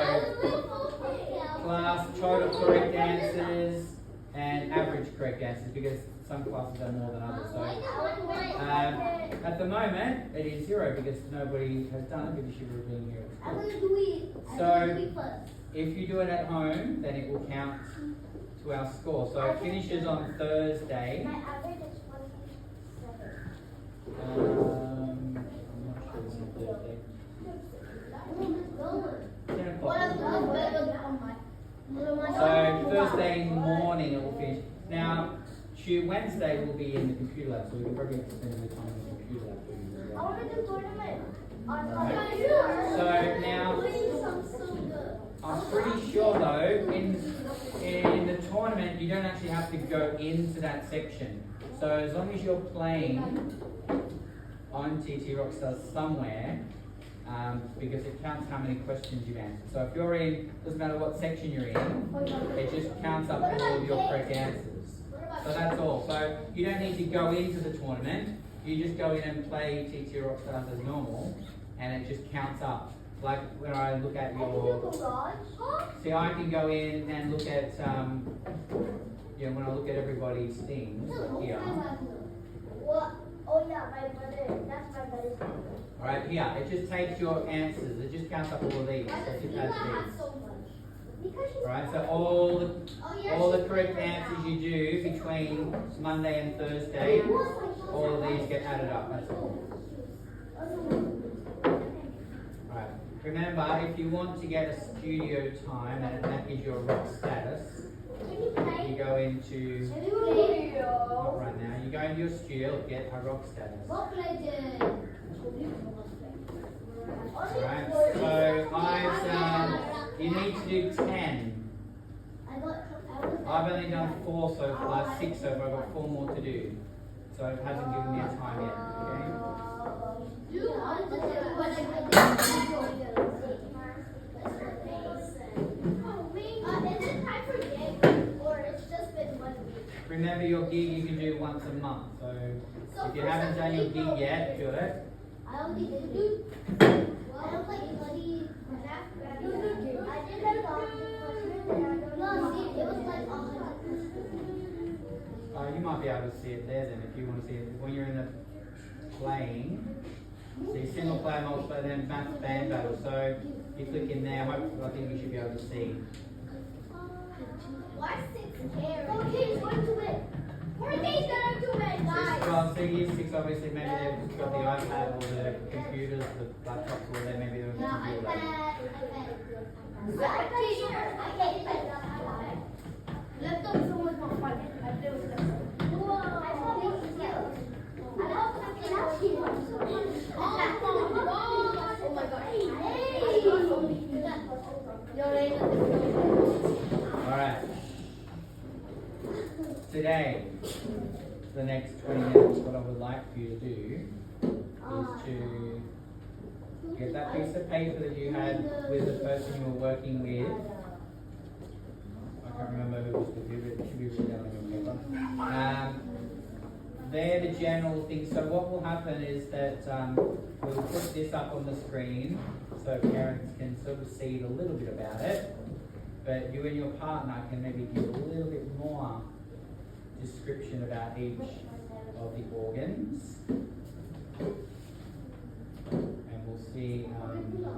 class total correct answers and average correct answers because some classes are more than others. So at the moment it is 0 because nobody has done it because you were being here. I'm going to do it. So if you do it at home, then it will count to our score. So it finishes on Thursday. My average is 27. I'm not sure when Thursday. 10 o'clock. So Thursday morning it will finish. Now, Wednesday will be in the computer lab, so we can probably spend the time in the computer lab doing it as I well. want to do tournament. Right. So now, I'm pretty sure though, in the tournament you don't actually have to go into that section. So as long as you're playing on TT Rockstars somewhere, because it counts how many questions you've answered. So if you're in, doesn't matter what section you're in, it just counts up all of your correct answers. So that's all. So you don't need to go into the tournament. You just go in and play TT Rockstars as normal, and it just counts up. Like when I look at your, see, I can go in and look at, when I look at everybody's things like here. What? Oh yeah, my brother. That's my brother's name. All right, here it just takes your answers. It just counts up all of these. So it just adds these. All right, so all the correct answers you do between Monday and Thursday, all of these get added up. That's all. All right. Remember, if you want to get a studio time and that is your rock status, you go into not right now. You go into your studio, get a rock status. Alright, so you need to do 10. I've only done 4 so far, 6 so far, I've got 4 more to do. So it hasn't given me a time yet, Remember your gig you can do once a month, so if you haven't done your gig yet, do it. I only did I don't like bloody. I did it was like 100%. You might be able to see it there then if you want to see it. When you're in the playing, see single player, multiplayer, then maths band battle. So you click in there, hopefully I think you should be able to see. Why 6K? Okay, it's going to win. 4K's going to win, guys. Well, so year 6 obviously maybe they've got the iPad or the computers, the laptops or there maybe they're computer lab. Laptop is so much more fun. I play with laptop. today, for the next 20 minutes, what I would like for you to do is to get that piece of paper that you had with the person you were working with. I can't remember who it was, but it should be written down on your paper. They're the general things. So what will happen is that we'll put this up on the screen so parents can sort of see a little bit about it. But you and your partner can maybe give a little bit more description about each of the organs. And we'll see how we go.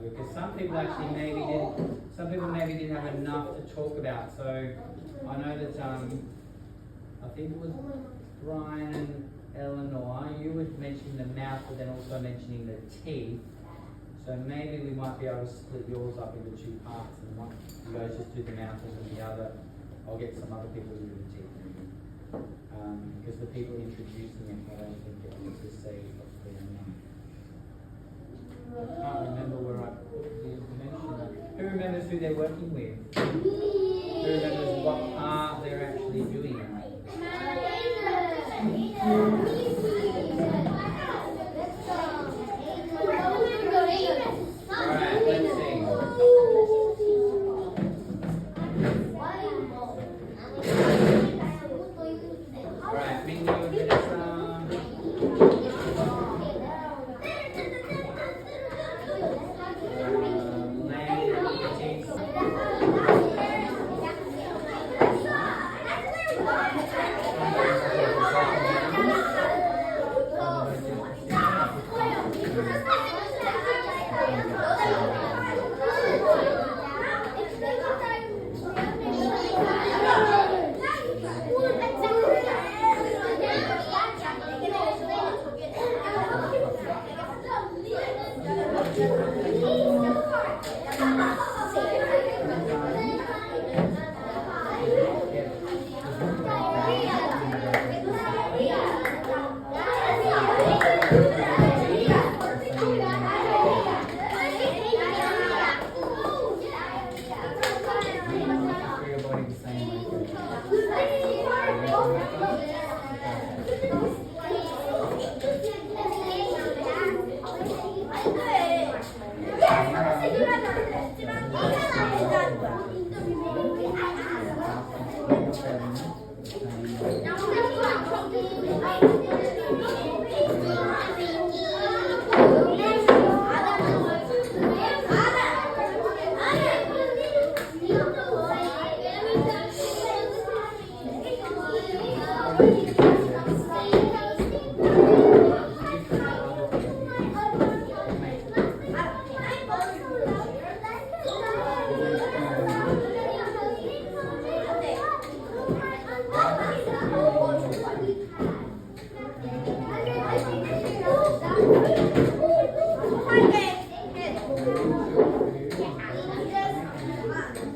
Because some people actually maybe didn't have enough to talk about. So I know that I think it was Brian and Eleanor, you were mentioning the mouth but then also mentioning the teeth. So maybe we might be able to split yours up into two parts and one, you guys just do the mouth and then the other. I'll get some other people to do the teeth maybe. Because the people introducing it, I don't think it needs to say obviously enough. I can't remember where I mentioned that. Who remembers who they're working with? Who remembers what part they're actually doing it? Alright, let's see. Alright, Mingo and Vanessa.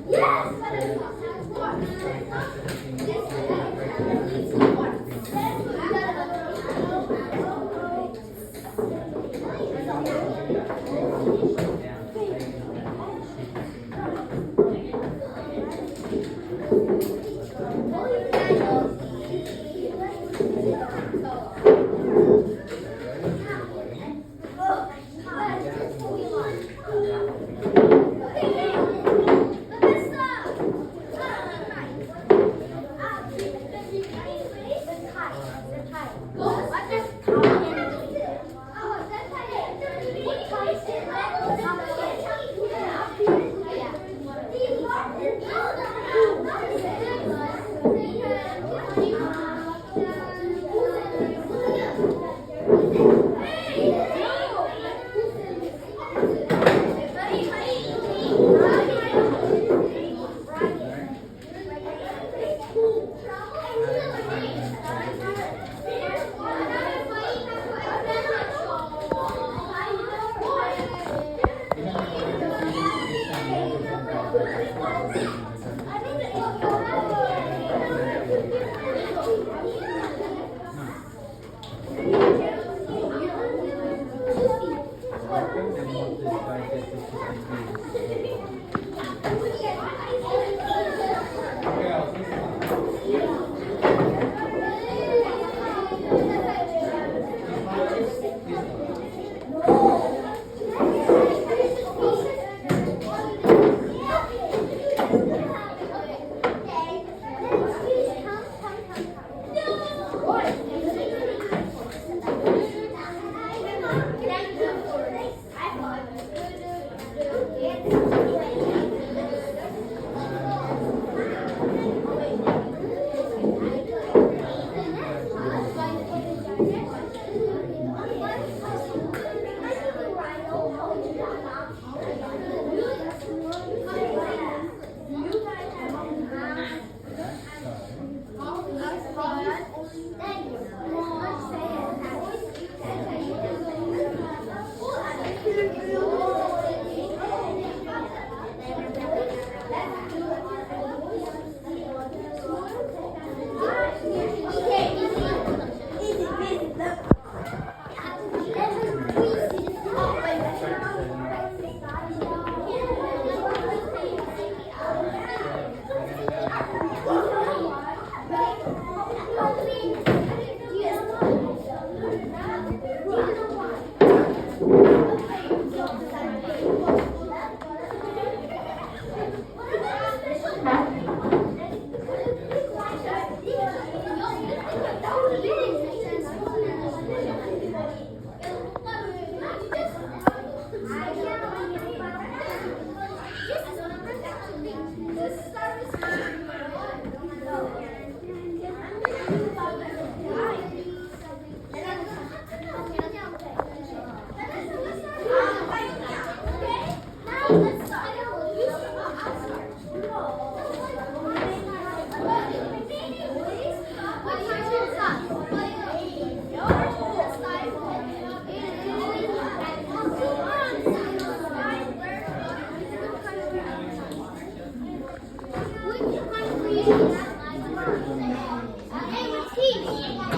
Yes!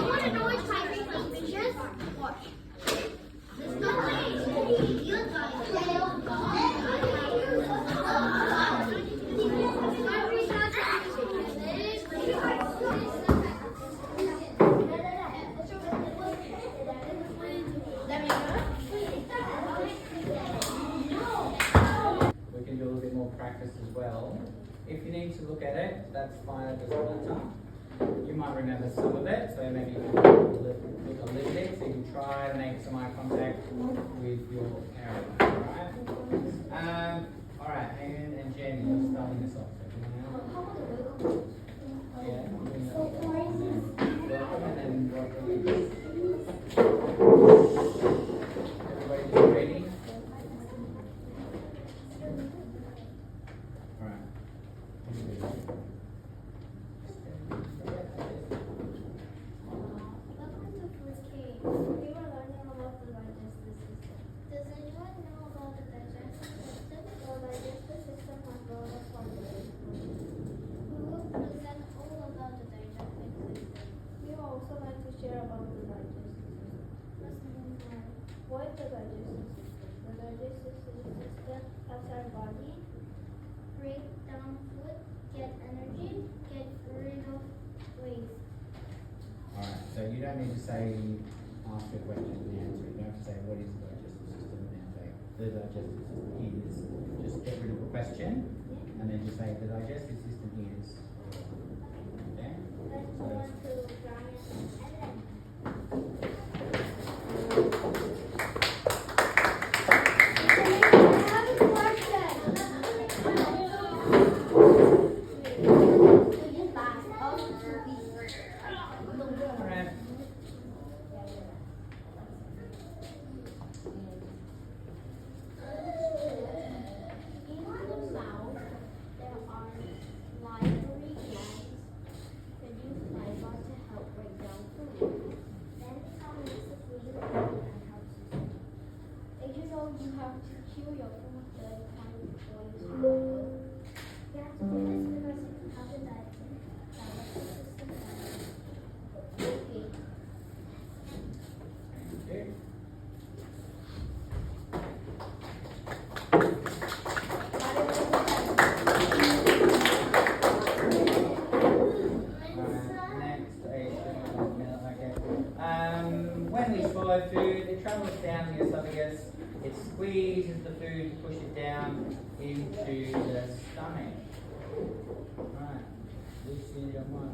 want to know which kind of fishes? Watch. There's no way. We can do a little bit more practice as well. If you need to look at it, that's fine, it doesn't matter. You might remember some of it, so maybe you can look a little bit, so you can try to make some eye contact with your parent. Alright, and Jenny, you're starting this off. Yeah, and then what we do. Everybody just ready? Alright. Does anyone know about the digestive system? The digestive system has a lot of functions. We will present all about the digestive system. We also like to share about the digestive system. Let's move on. What is the digestive system? The digestive system helps our body break down food, get energy, get rid of waste. Alright, so you don't need to say, ask a question and answer it. You don't have to say, what is the digestive system? And then say, the digestive system is. Just get rid of the question, and then just say, the digestive system is. Okay? Let's go on to Brian and Ellen. I have a question. Alright. In the mouth, there are lively glands produce fiber to help break down food. Then it comes the food and helps you. As you know, you have to chew your food 30 times before you swallow. You have to do this because if you have a digestive system. Okay. Okay. Next, okay. When we swallow food, it travels down the esophagus. It squeezes the food, push it down into the stomach. Right. Lucy, your one.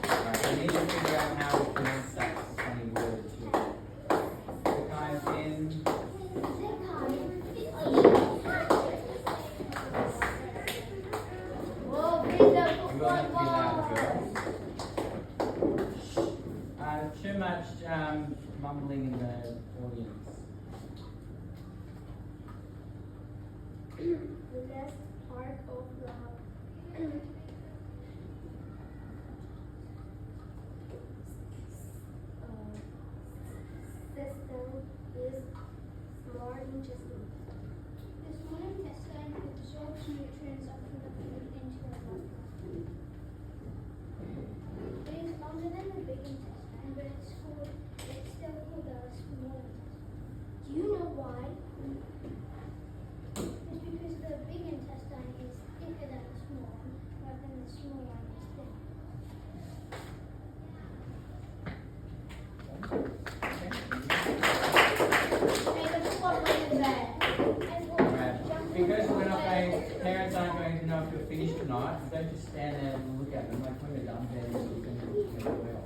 Alright, I need to figure out how to pronounce that funny word too. The guy's in. You will have to be loud, girls. Too much mumbling in the audience. The best part of the system is small intestine. The small intestine absorbs nutrients from the food into our body. It is longer than the big intestine, but it's still called the small intestine. Do you know why? It's because the big intestine is thicker than the small one, rather than the small one is thin. Right. Because we're not going, parents aren't going to know if you're finished or not, don't just stand there and look at them. Like when you're done, then you can do it well.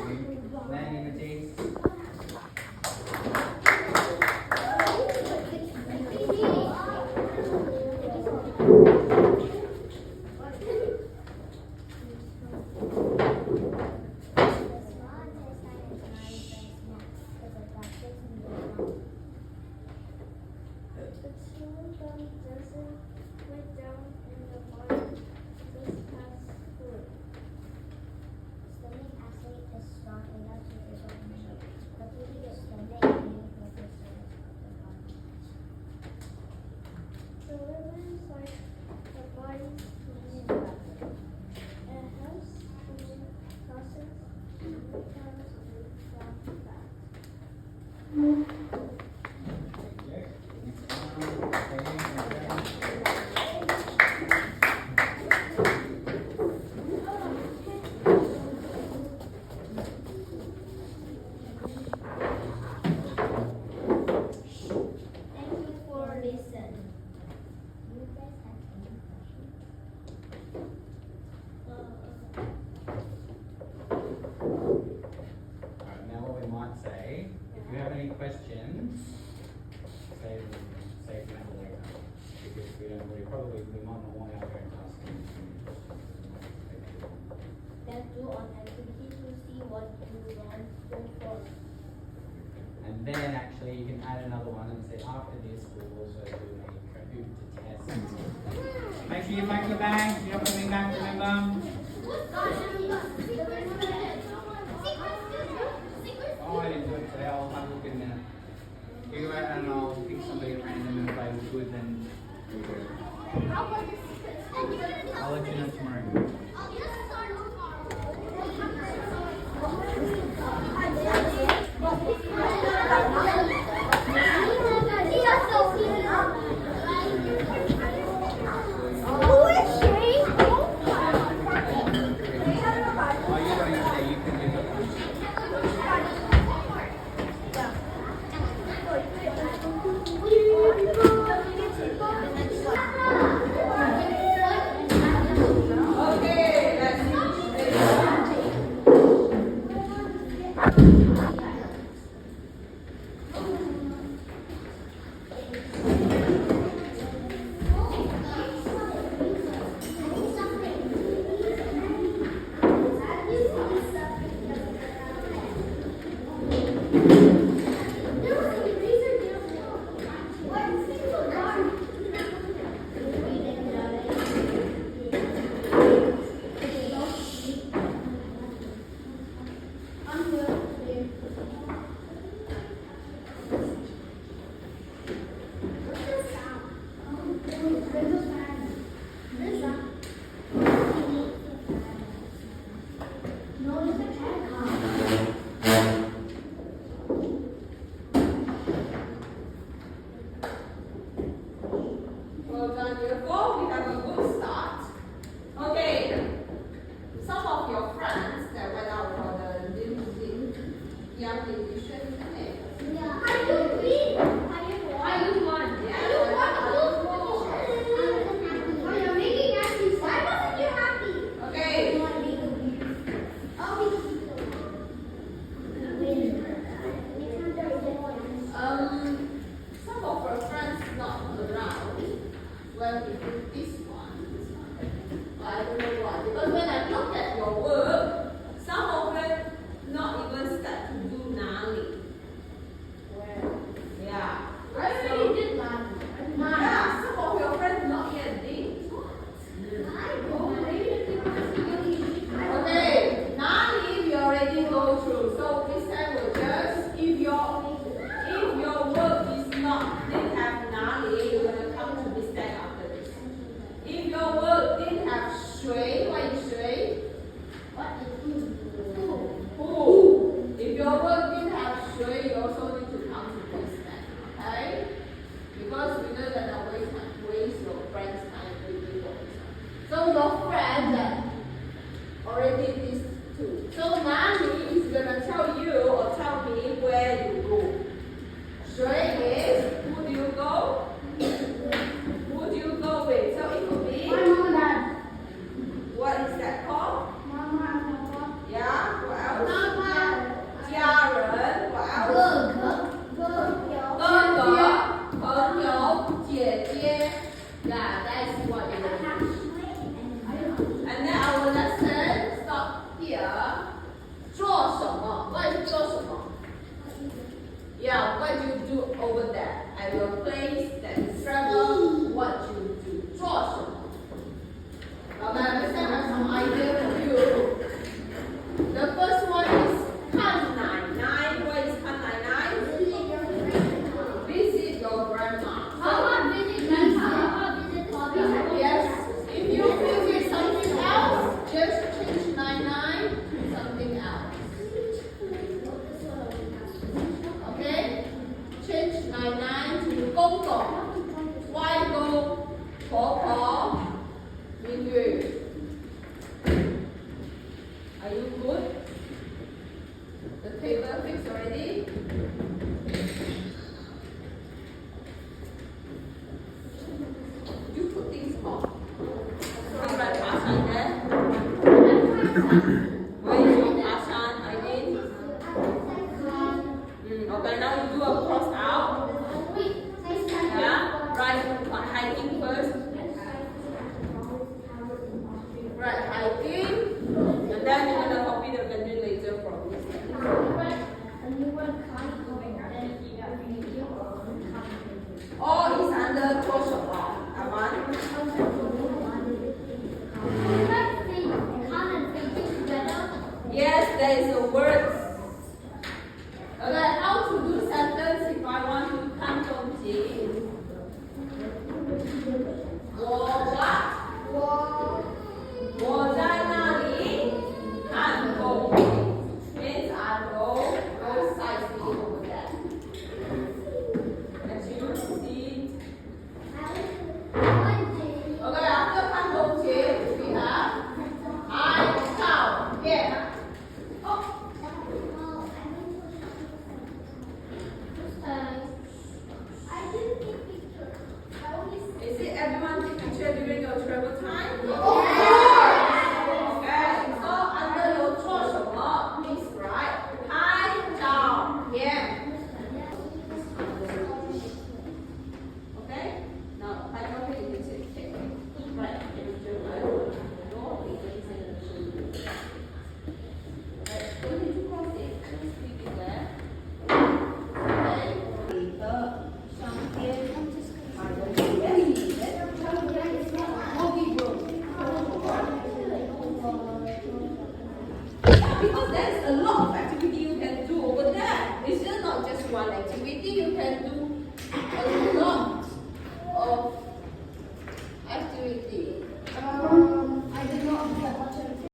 Landing the teeth. Questions? Say it later. Because we might not want our parents asking. Then do an activity to see what you learned so far. And then actually you can add another one and say after this we'll also do a Kahoot test. Make sure you pack your bags. You're not coming back, remember? Oh, I didn't do it today. I'll have a look in a minute. You go out and I'll pick somebody random and play with good and I'll let you know tomorrow. So your friend already did this too. So Nani is gonna there is a word. Okay, how to do sentence if I want to count on J? What? 我在